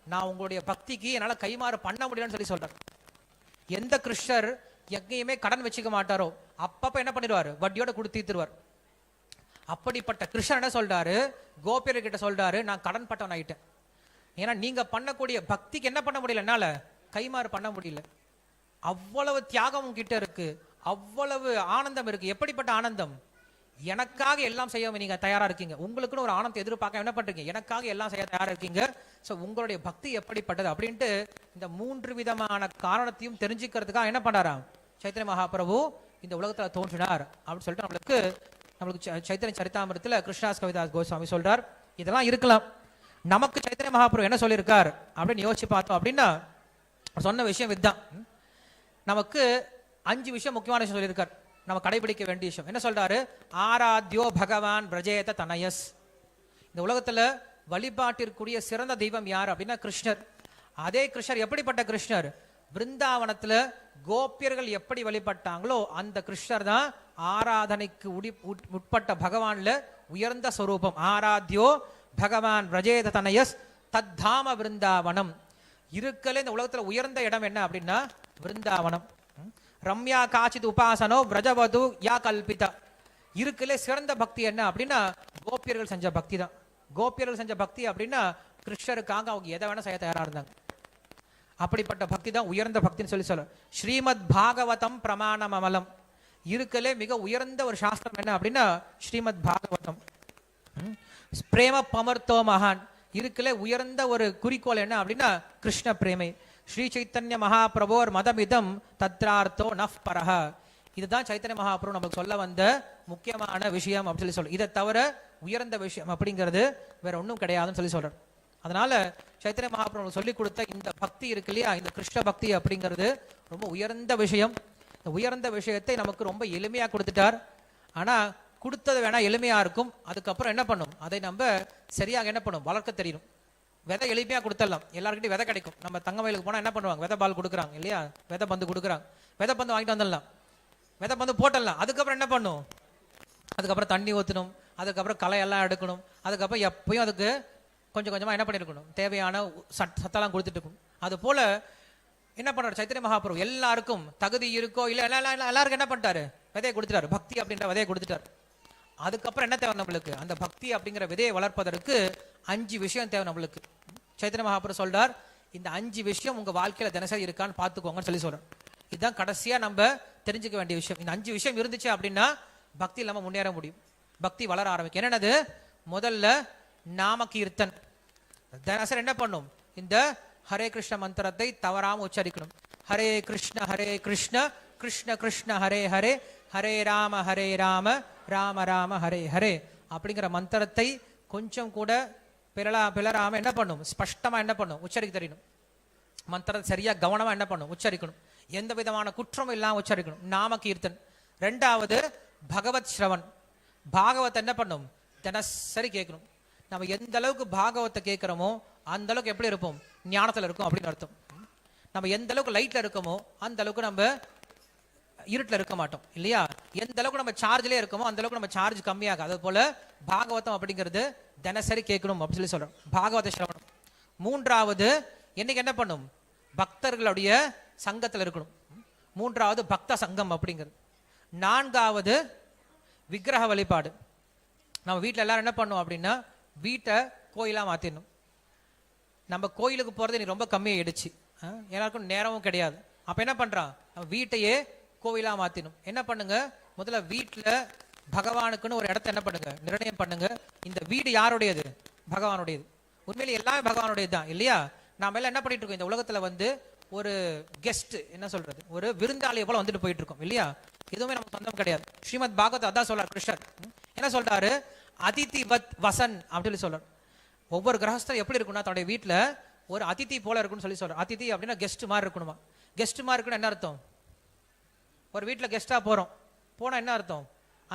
நான் உங்களுடைய பக்திக்கு என்னால கைமாறு பண்ண முடியலன்னு சொல்லி சொல்றார். எந்த கிருஷ்ணர் எங்கேயுமே கடன் வச்சுக்க மாட்டாரோ அப்பப்ப என்ன பண்ணிடுவாரு, வட்டியோட கொடுத்துருவார். அப்படிப்பட்ட கிருஷ்ணர் என்ன சொல்றாரு, கோபியர்கிட்ட சொல்றாரு, நான் கடன் பட்டவன் ஆயிட்டேன். ஏன்னா நீங்க பண்ணக்கூடிய பக்திக்கு என்ன பண்ண முடியல, என்னால கைமாறு பண்ண முடியல. அவ்வளவு தியாகம் உங்ககிட்ட இருக்கு, அவ்வளவு ஆனந்தம் இருக்கு. எப்படிப்பட்ட ஆனந்தம், எனக்காக எல்லாம் செய்ய நீங்க தயாரா இருக்கீங்க. உங்களுக்குன்னு ஒரு ஆனந்தத்தை எதிர்பார்க்க என்ன பண்றீங்க, எனக்காக எல்லாம் செய்ய தயாரா இருக்கீங்க. சோ உங்களுடைய பக்தி எப்படிப்பட்டது அப்படின்ட்டு இந்த 3 விதமான காரணத்தையும் தெரிஞ்சுக்கிறதுக்காக என்ன பண்ணாராம் சைத்தன்ய மகாபிரபு இந்த உலகத்துல தோன்றினார் அப்படின்னு சொல்லிட்டு நம்மளுக்கு சைத்தன்ய சரிதாமிரத்துல கிருஷ்ணாஸ் கவிதாஸ் கோஸ்வாமி சொல்றார். இதெல்லாம் இருக்கலாம். நமக்கு சைத்தன்ய மகாபிரபு என்ன சொல்லியிருக்கார் அப்படின்னு யோசிச்சு பார்த்தோம் அப்படின்னா சொன்ன விஷயம் இதுதான். நமக்கு 5 விஷயம் முக்கியமான விஷயம் சொல்லியிருக்கார், நம்ம கடைபிடிக்க வேண்டிய விஷயம். என்ன சொல்றாரு, ஆராத்யோ பகவான் பிரஜேத தனயஸ். இந்த உலகத்துல வழிபாட்டிற்குரிய சிறந்த தெய்வம் யார் அப்படின்னா கிருஷ்ணர். அதே கிருஷ்ணர் எப்படிப்பட்ட கிருஷ்ணர், பிருந்தாவனத்துல கோபியர்கள் எப்படி வழிபட்டாங்களோ அந்த கிருஷ்ணர் தான் ஆராதனைக்கு உட்பட்ட பகவான்ல உயர்ந்த ஸ்வரூபம். ஆராத்யோ பகவான் பிரஜேத தனயஸ் தத்தாம பிருந்தாவனம். இருக்கல இந்த உலகத்துல உயர்ந்த இடம் என்ன அப்படின்னா பிருந்தாவனம். ரம்யா காச்சித் உபாசனோ பிரஜவது யா கல்பிதா. இருக்கல சிறந்த பக்தி என்ன அப்படின்னா கோபியர்கள் செஞ்ச பக்தி தான். கோபியர்கள் செஞ்ச பக்தி அப்படின்னா கிருஷ்ணருக்காக அவங்க எதை வேணா செய்ய தயாரா இருந்தாங்க. அப்படிப்பட்ட பக்தி தான் உயர்ந்த பக்தின்னு சொல்லி சொல்ல. ஸ்ரீமத் பாகவதம் பிரமாணம் அமலம். இருக்கலே மிக உயர்ந்த ஒரு சாஸ்திரம் என்ன அப்படின்னா ஸ்ரீமத் பாகவதம். பிரேம பமர்த்தோ மகான். இருக்கல உயர்ந்த ஒரு குறிக்கோள் என்ன அப்படின்னா கிருஷ்ண பிரேமை. ஸ்ரீ சைத்தன்ய மகாபிரபோர் மதமிதம் தத்ரார்த்தோ நஃப் பரஹ. இதுதான் சைத்தன்ய மகாபிரபு நமக்கு சொல்ல வந்த முக்கியமான விஷயம் அப்படின்னு சொல்லி இதை தவிர உயர்ந்த விஷயம் அப்படிங்கிறது வேற ஒன்றும் கிடையாதுன்னு சொல்லி சொல்றார். அதனால சைத்தன்ய மகாபிரபு சொல்லி கொடுத்த இந்த பக்தி இருக்கு இல்லையா, இந்த கிருஷ்ண பக்தி அப்படிங்கிறது ரொம்ப உயர்ந்த விஷயம். இந்த உயர்ந்த விஷயத்தை நமக்கு ரொம்ப எளிமையா கொடுத்துட்டார். ஆனா கொடுத்தது வேணா எளிமையா இருக்கும், அதுக்கப்புறம் என்ன பண்ணும், அதை நம்ம சரியாக என்ன பண்ணும், வளர்க்க தெரியணும். விதை எளிமையா கொடுத்துடலாம், எல்லாருக்கிட்டையும் விதை கிடைக்கும். நம்ம தங்கமயிலுக்கு போனா என்ன பண்ணுவாங்க, விதை பால் கொடுக்குறாங்க இல்லையா, விதை பந்து கொடுக்குறாங்க. விதை பந்து வாங்கிட்டு வந்துடலாம், விதை பந்து போட்டலாம். அதுக்கப்புறம் என்ன பண்ணும், அதுக்கப்புறம் தண்ணி ஊற்றணும், அதுக்கப்புறம் களையெல்லாம் எடுக்கணும், அதுக்கப்புறம் எப்பயும் அதுக்கு கொஞ்சம் கொஞ்சமா என்ன பண்ணிருக்கணும், தேவையான சத்தெல்லாம் கொடுத்துட்டு இருக்கணும். அது போல என்ன பண்றாரு சைத்தன்ய மகாபிரபு, எல்லாருக்கும் தகுதி இருக்கோ இல்ல எல்லாருக்கும் என்ன பண்ணிட்டாரு, விதையை கொடுத்துட்டாரு, பக்தி அப்படின்ற விதையை கொடுத்துட்டாரு. அதுக்கப்புறம் என்ன தேவை நம்மளுக்கு, அந்த பக்தி அப்படிங்கிற விதையை வளர்ப்பதற்கு 5 விஷயம் தேவை நம்மளுக்கு. சைத்தன்ய மகாபிரபு சொல்றார், இந்த 5 விஷயம் உங்க வாழ்க்கையில தினசரி இருக்கான்னு பாத்துக்கோங்கன்னு சொல்லி சொல்றேன். இதுதான் கடைசியா நம்ம தெரிஞ்சுக்க வேண்டிய விஷயம். இந்த 5 விஷயம் இருந்துச்சு அப்படின்னா பக்தி இல்லாம முன்னேற முடியும், பக்தி வளர ஆரம்பிக்கும். என்னது, முதல்ல நாம கீர்த்தன். தினசரி என்ன பண்ணும், இந்த ஹரே கிருஷ்ண மந்திரத்தை தவறாம உச்சரிக்கணும். ஹரே கிருஷ்ண கிருஷ்ண கிருஷ்ண ஹரே ஹரே, ஹரே ராம ராம ராம ஹரே ஹரே அப்படிங்கிற மந்திரத்தை கொஞ்சம் கூட பிளராம என்ன பண்ணும், ஸ்பஷ்டமா என்ன பண்ணும், உச்சரிக்க தெரியணும். மந்திரத்தை சரியா கவனமா என்ன பண்ணும், உச்சரிக்கணும். எந்த விதமான குற்றமும் இல்லாம உச்சரிக்கணும், நாம கீர்த்தன். 2வது பகவத் ஸ்ரவன். பாகவத் என்ன பண்ணும், தினசரி கேட்கணும். நம்ம எந்த அளவுக்கு பாகவத்தை கேட்கிறோமோ அந்த அளவுக்கு எப்படி இருப்போம், ஞானத்துல இருக்கும் அப்படின்னு அர்த்தம். நம்ம எந்த அளவுக்கு லைட்ல இருக்கோமோ அந்த அளவுக்கு நம்ம இருட்டில் இருக்க மாட்டோம் இல்லையா. எந்த அளவுக்கு நம்ம சார்ஜ்லேயே இருக்கோமோ அந்த அளவுக்கு நம்ம சார்ஜ் கம்மியாகும். அது போல பாகவதம் அப்படிங்கிறது தினசரி கேட்கணும் அப்படின்னு சொல்லி சொல்றோம், பாகவத சிரவணம். 3வது என்னைக்கு என்ன பண்ணும், பக்தர்களுடைய சங்கத்தில் இருக்கணும். 3வது பக்த சங்கம் அப்படிங்கிறது. 4வது விக்கிரக வழிபாடு. நம்ம வீட்டில் எல்லாரும் என்ன பண்ணுவோம் அப்படின்னா வீட்டை கோயிலாக மாற்றிடணும். நம்ம கோயிலுக்கு போகிறது எனக்கு ரொம்ப கம்மியாயிடுச்சு, எல்லாருக்கும் நேரமும் கிடையாது. அப்போ என்ன பண்ணுறான், நம்ம வீட்டையே கோவிலாக மாற்றிடணும். என்ன பண்ணுங்க, முதல்ல வீட்டில் பகவானுக்குன்னு ஒரு இடத்த என்ன பண்ணுங்க, நிர்ணயம் பண்ணுங்க. இந்த வீடு யாருடையது, பகவானுடையது. உண்மையிலே எல்லாமே பகவானுடையது தான் இல்லையா. நாம எல்லாம் என்ன பண்ணிட்டு இருக்கோம், இந்த உலகத்தில் வந்து ஒரு கெஸ்ட் என்ன சொல்றது, ஒரு விருந்தாளியை போல வந்துட்டு போயிட்டு இருக்கோம் இல்லையா. எதுவுமே நமக்கு சொந்தம் கிடையாது. ஸ்ரீமத் பாகவத் அதான் சொல்றார் கிருஷ்ணர். என்ன சொல்றாரு, அதிதி வத் வசன் அப்படின்னு சொல்றார். ஒவ்வொரு கிரகஸ்தர் எப்படி இருக்கும்னா தன்னுடைய வீட்டில் ஒரு அதிதி போல இருக்குன்னு சொல்றேன். அதிதி அப்படின்னா கெஸ்ட் மாதிரி இருக்கணுமா. கெஸ்ட் மாதிரி இருக்குன்னு என்ன அர்த்தம்? ஒரு வீட்டில் கெஸ்ட்டாக போனால் என்ன அர்த்தம்?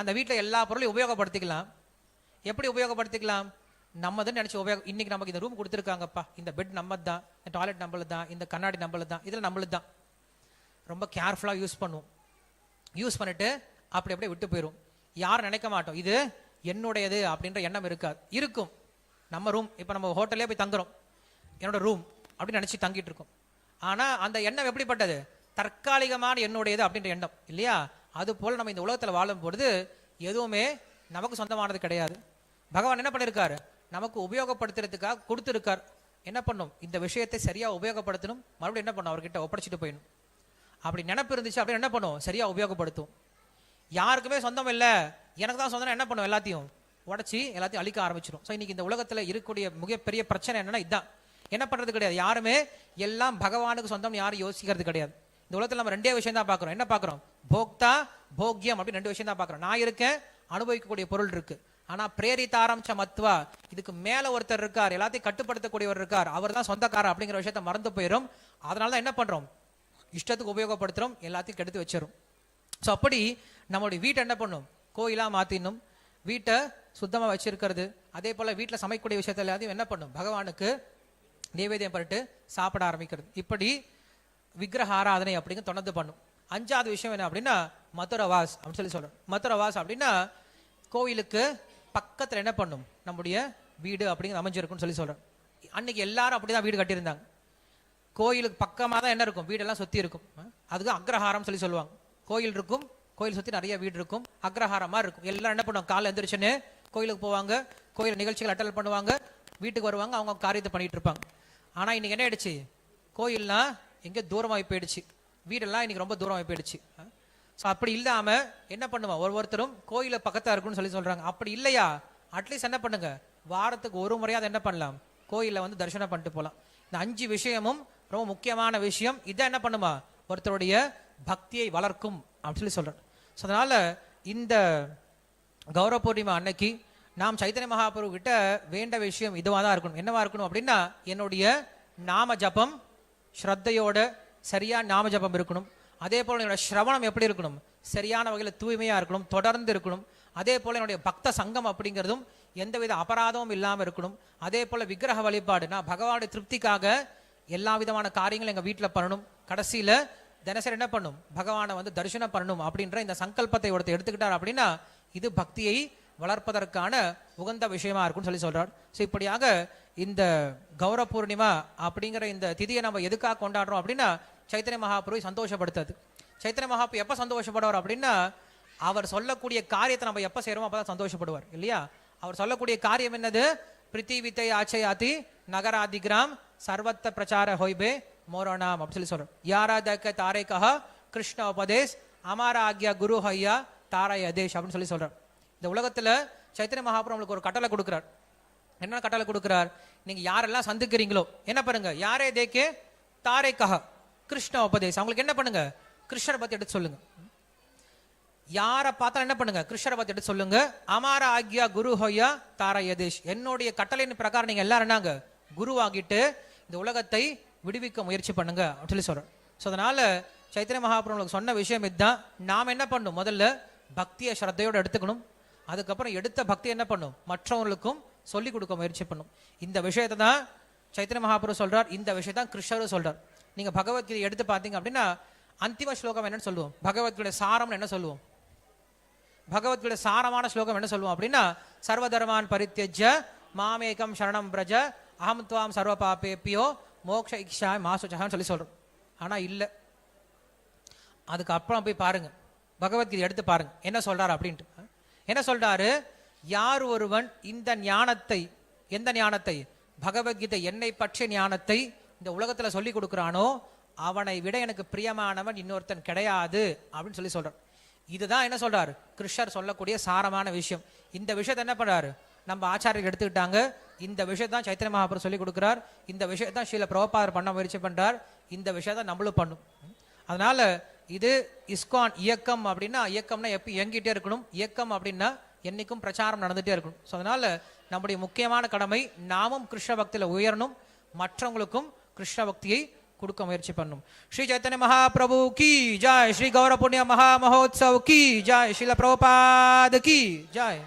அந்த வீட்டில் எல்லா பொருளையும் உபயோகப்படுத்திக்கலாம். எப்படி உபயோகப்படுத்திக்கலாம்? நம்மதுன்னு நினச்சி இன்னைக்கு நமக்கு இந்த ரூம் கொடுத்துருக்காங்கப்பா, இந்த பெட் நம்மது தான், இந்த டாய்லெட் நம்மளுது தான், இந்த கண்ணாடி நம்மளுது தான், இதில் நம்மளுது தான். ரொம்ப கேர்ஃபுல்லாக யூஸ் பண்ணுவோம். யூஸ் பண்ணிட்டு அப்படி அப்படியே விட்டு போயிடும். யாரும் நினைக்க மாட்டோம் இது என்னுடையது அப்படின்ற எண்ணம் இருக்காது. இருக்கும் நம்ம ரூம். இப்போ நம்ம ஹோட்டல்லே போய் தங்குறோம், என்னோட ரூம் அப்படின்னு நினச்சி தங்கிட்டு இருக்கோம். ஆனால் அந்த எண்ணம் எப்படிப்பட்டது? தற்காலிகமான என்னுடையது அப்படின்ற எண்ணம் இல்லையா? அது போல் நம்ம இந்த உலகத்தில் வாழும் பொழுது எதுவுமே நமக்கு சொந்தமானது கிடையாது. பகவான் என்ன பண்ணியிருக்காரு? நமக்கு உபயோகப்படுத்துறதுக்காக கொடுத்துருக்கார். என்ன பண்ணும்? இந்த விஷயத்தை சரியாக உபயோகப்படுத்தணும். மறுபடியும் என்ன பண்ணும்? அவர்கிட்ட ஒப்படைச்சிட்டு போயிடணும். அப்படி நினைப்பு இருந்துச்சு அப்படின்னு என்ன பண்ணும்? சரியாக உபயோகப்படுத்தும். யாருக்குமே சொந்தம் இல்லை, எனக்கு தான் சொந்தம், என்ன பண்ணும்? எல்லாத்தையும் உடச்சி எல்லாத்தையும் அழிக்க ஆரம்பிச்சிடும். ஸோ இன்னைக்கு இந்த உலகத்தில் இருக்கக்கூடிய மிகப்பெரிய பிரச்சனை என்னன்னா இதுதான். என்ன பண்ணுறது கிடையாது, யாருமே எல்லாம் பகவானுக்கு சொந்தம் யாரும் யோசிக்கிறது கிடையாது. இந்த உலகத்தில் நம்ம ரெண்டே விஷயம் தான் பார்க்குறோம். என்ன பார்க்குறோம்? போக்தா போக்யம் அப்படின்னு ரெண்டு விஷயம் தான் பார்க்குறோம். நான் இருக்கேன், அனுபவிக்கக்கூடிய பொருள் இருக்கு. ஆனால் பிரேரிதாரம்ச மத்வா, இதுக்கு மேலே ஒருத்தர் இருக்கார், எல்லாத்தையும் கட்டுப்படுத்தக்கூடியவர் இருக்கார், அவர் தான் சொந்தக்காரர் அப்படிங்கிற விஷயத்த மறந்து போயிடும். அதனால தான் என்ன பண்ணுறோம்? இஷ்டத்துக்கு உபயோகப்படுத்துகிறோம், எல்லாத்தையும் கெடுத்து வச்சிடும். ஸோ அப்படி நம்மளுடைய வீட்டை என்ன பண்ணும்? கோயிலாக மாற்றினும், வீட்டை சுத்தமாக வச்சிருக்கிறது. அதே போல் வீட்டில் சமைக்கக்கூடிய விஷயத்த எல்லாத்தையும் என்ன பண்ணும்? பகவானுக்கு நைவேத்தியம் பண்ணிட்டு சாப்பிட ஆரம்பிக்கிறது. இப்படி விக்கிரக ஆராதனை அப்படிங்க தொடர்ந்து பண்ணும். அஞ்சாவது விஷயம் என்ன அப்படின்னா மதுரவாஸ் அப்படின்னு சொல்லி சொல்கிறோம். மதுரவாஸ் அப்படின்னா கோயிலுக்கு பக்கத்தில் என்ன பண்ணும்? நம்முடைய வீடு அப்படிங்கிற அமைஞ்சிருக்குன்னு சொல்லி சொல்கிறோம். அன்னைக்கு எல்லாரும் அப்படி தான் வீடு கட்டியிருந்தாங்க. கோயிலுக்கு பக்கமாக தான் என்ன இருக்கும்? வீடெல்லாம் சுற்றி இருக்கும். அதுக்கு அக்ரஹாரம் சொல்லி சொல்லுவாங்க. கோயில் இருக்கும், கோயில் சுற்றி நிறைய வீடு இருக்கும், அக்ரஹாரமாக இருக்கும். எல்லாரும் என்ன பண்ணுவாங்க? காலை எந்திரிச்சுன்னு கோயிலுக்கு போவாங்க, கோயில் நிகழ்ச்சிகள் அட்டல் பண்ணுவாங்க, வீட்டுக்கு வருவாங்க, அவங்க காரியத்தை பண்ணிட்டு இருப்பாங்க. ஆனால் இன்னைக்கு என்ன ஆயிடுச்சு? கோயில்லாம் எங்கே தூரமாகி போயிடுச்சு, வீடெல்லாம் இன்னைக்கு ரொம்ப தூரமாகி போயிடுச்சு. ஸோ அப்படி இல்லாமல் என்ன பண்ணுவோம்? ஒருத்தரும் கோயிலை பக்கத்தில் இருக்குன்னு சொல்லி சொல்கிறாங்க. அப்படி இல்லையா, அட்லீஸ்ட் என்ன பண்ணுங்க, வாரத்துக்கு ஒரு முறையாவது என்ன பண்ணலாம்? கோயிலில் வந்து தரிசனம் பண்ணிட்டு போகலாம். இந்த 5 விஷயமும் ரொம்ப முக்கியமான விஷயம். இதை என்ன பண்ணுமா? ஒருத்தருடைய பக்தியை வளர்க்கும் அப்படின்னு சொல்லி சொல்கிறேன். ஸோ அதனால் இந்த கௌரவ பூர்ணிமா அன்னைக்கு நாம் சைத்தன்ய மகாபிரபு கிட்ட வேண்ட விஷயம் இதுவாக தான் இருக்கணும். என்னவா இருக்கணும் அப்படின்னா, என்னுடைய நாம ஜபம் ஸ்ரத்தையோட சரியான நாம ஜபம் இருக்கணும். அதே போல் என்னோட ஸ்ரவணம் எப்படி இருக்கணும்? சரியான வகையில் தூய்மையாக இருக்கணும், தொடர்ந்து இருக்கணும். அதே போல் என்னுடைய பக்த சங்கம் அப்படிங்கிறதும் எந்தவித அபராதமும் இல்லாமல் இருக்கணும். அதே போல் விக்கிரக வழிபாடு, நான் பகவானுடைய திருப்திக்காக எல்லா விதமான காரியங்களும் எங்கள் வீட்டில் பண்ணணும். கடைசியில் தினசரி என்ன பண்ணும்? பகவானை வந்து தரிசனம் பண்ணணும் அப்படின்ற இந்த சங்கல்பத்தை ஒருத்தர் எடுத்துக்கிட்டார் அப்படின்னா இது பக்தியை வளர்ப்பதற்கான உகந்த விஷயமா இருக்கும்னு சொல்லி சொல்றார். ஸோ இப்படியாக இந்த கௌரவ பூர்ணிமா அப்படிங்கிற இந்த திதியை நம்ம எதுக்காக கொண்டாடுறோம் அப்படின்னா சைத்தன்ய மகாபிரபுவை சந்தோஷப்படுத்தாது. சைத்தன்ய மகாபிரபு எப்போ சந்தோஷப்படுவார் அப்படின்னா, அவர் சொல்லக்கூடிய காரியத்தை நம்ம எப்போ செய்யறோமோ அப்பதான் சந்தோஷப்படுவார் இல்லையா? அவர் சொல்லக்கூடிய காரியம் என்னது? பிரித்திவித்தை ஆச்சயாதி நகராதிகிராம் சர்வத்த பிரச்சார ஹொய்பே மோரணாம் அப்படின்னு சொல்லி சொல்றோம். யாராதக்க தாரை கஹா கிருஷ்ண உபதேஷ் அமாரா ஆக்யா குரு ஹையா தாரை அதேஷ் அப்படின்னு சொல்லி சொல்றார். இந்த உலகத்துல சைத்தன்ய மகாபிரபு உங்களுக்கு ஒரு கட்டளை கொடுக்கிறார். என்ன கட்டளை கொடுக்கிறார்? நீங்க யாரெல்லாம் சந்திக்கிறீங்களோ என்ன பண்ணுங்க? யாரே தேக்கே தாரை கஹா கிருஷ்ண உபதேஷ், அவங்களுக்கு என்ன பண்ணுங்க? கிருஷ்ணரை பத்தி எடுத்து சொல்லுங்க. யாரை பார்த்தாலும் என்ன பண்ணுங்க? கிருஷ்ணரை பத்தி எடுத்து சொல்லுங்க. அமாரா ஆக்யா குரு ஹொய்யா தாரை யதேஷ், என்னுடைய கட்டளையின் பிரகாரம் நீங்க எல்லாரும் என்னங்க குருவாகிட்டு இந்த உலகத்தை விடுவிக்க முயற்சி பண்ணுங்க அப்படின்னு சொல்லி சொல்றோம். ஸோ அதனால சைத்தன்ய மகாபிரபு சொன்ன விஷயம் இதுதான். நாம் என்ன பண்ணும்? முதல்ல பக்தியை ஸ்ரத்தையோடு எடுத்துக்கணும். அதுக்கப்புறம் எடுத்த பக்தி என்ன பண்ணும்? மற்றவங்களுக்கும் சொல்லிக் கொடுக்க முயற்சி பண்ணும். இந்த விஷயத்தை தான் சைத்தன்ய மகாபிரபு சொல்றார். இந்த விஷயம் தான் கிருஷ்ணரும் சொல்றார். நீங்க பகவத்கீதை எடுத்து பார்த்தீங்க அப்படின்னா அந்திம ஸ்லோகம் என்னன்னு சொல்லுவோம்? பகவத்கீதை சாரம்னு என்ன சொல்லுவோம்? பகவத்கீதை சாரமான ஸ்லோகம் என்ன சொல்லுவோம் அப்படின்னா, சர்வதர்மான் பரித்யஜ்ய மாமேகம் சரணம் பிரஜ அஹம் துவாம் சர்வ பாபேபியோ மோக்ஷ இக்ஷா மாசுச்சகான்னு சொல்லி சொல்றோம். ஆனா இல்ல, அதுக்கு அப்புறம் போய் பாருங்க, பகவத்கீதை எடுத்து பாருங்க என்ன சொல்றாரு அப்படின்ட்டு. என்ன சொல்றாரு? யார் ஒருவன் இந்த ஞானத்தை, எந்த ஞானத்தை? பகவத்கீதை என்னை பற்றிய ஞானத்தை இந்த உலகத்துல சொல்லி கொடுக்குறானோ அவனை விட எனக்கு பிரியமானவன் இன்னொருத்தன் கிடையாது அப்படின்னு சொல்லி சொல்றார். இதுதான் என்ன சொல்றாரு? கிருஷ்ணர் சொல்லக்கூடிய சாரமான விஷயம். இந்த விஷயத்தை என்ன பண்றாரு? நம்ம ஆச்சாரியர்கள் எடுத்துக்கிட்டாங்க. இந்த விஷயத்தான் சைத்தன்ய மகாபிரபு சொல்லி கொடுக்கிறார். இந்த விஷயத்தான் ஸ்ரீல பிரபுபாதர் பண்ண முயற்சி பண்றார். இந்த விஷயத்தான் நம்மளும் பண்ணும். அதனால இது இஸ்கான் இயக்கம் அப்படின்னா, இயக்கம்னா எப்போ இயங்கிட்டே இருக்கணும். இயக்கம் அப்படின்னா என்னைக்கும் பிரச்சாரம் நடந்துட்டே இருக்கணும். ஸோ அதனால நம்முடைய முக்கியமான கடமை நாமும் கிருஷ்ண பக்தியில உயரணும், மற்றவங்களுக்கும் கிருஷ்ண பக்தியை கொடுக்க முயற்சி பண்ணும். ஸ்ரீ சைத்தன்ய மகாபிரபு கி ஜாய், ஸ்ரீ கௌர புண்ணிய மகா மகோத்சவ் கி ஜாய், ஸ்ரீல பிரபுபாத கி ஜாய்.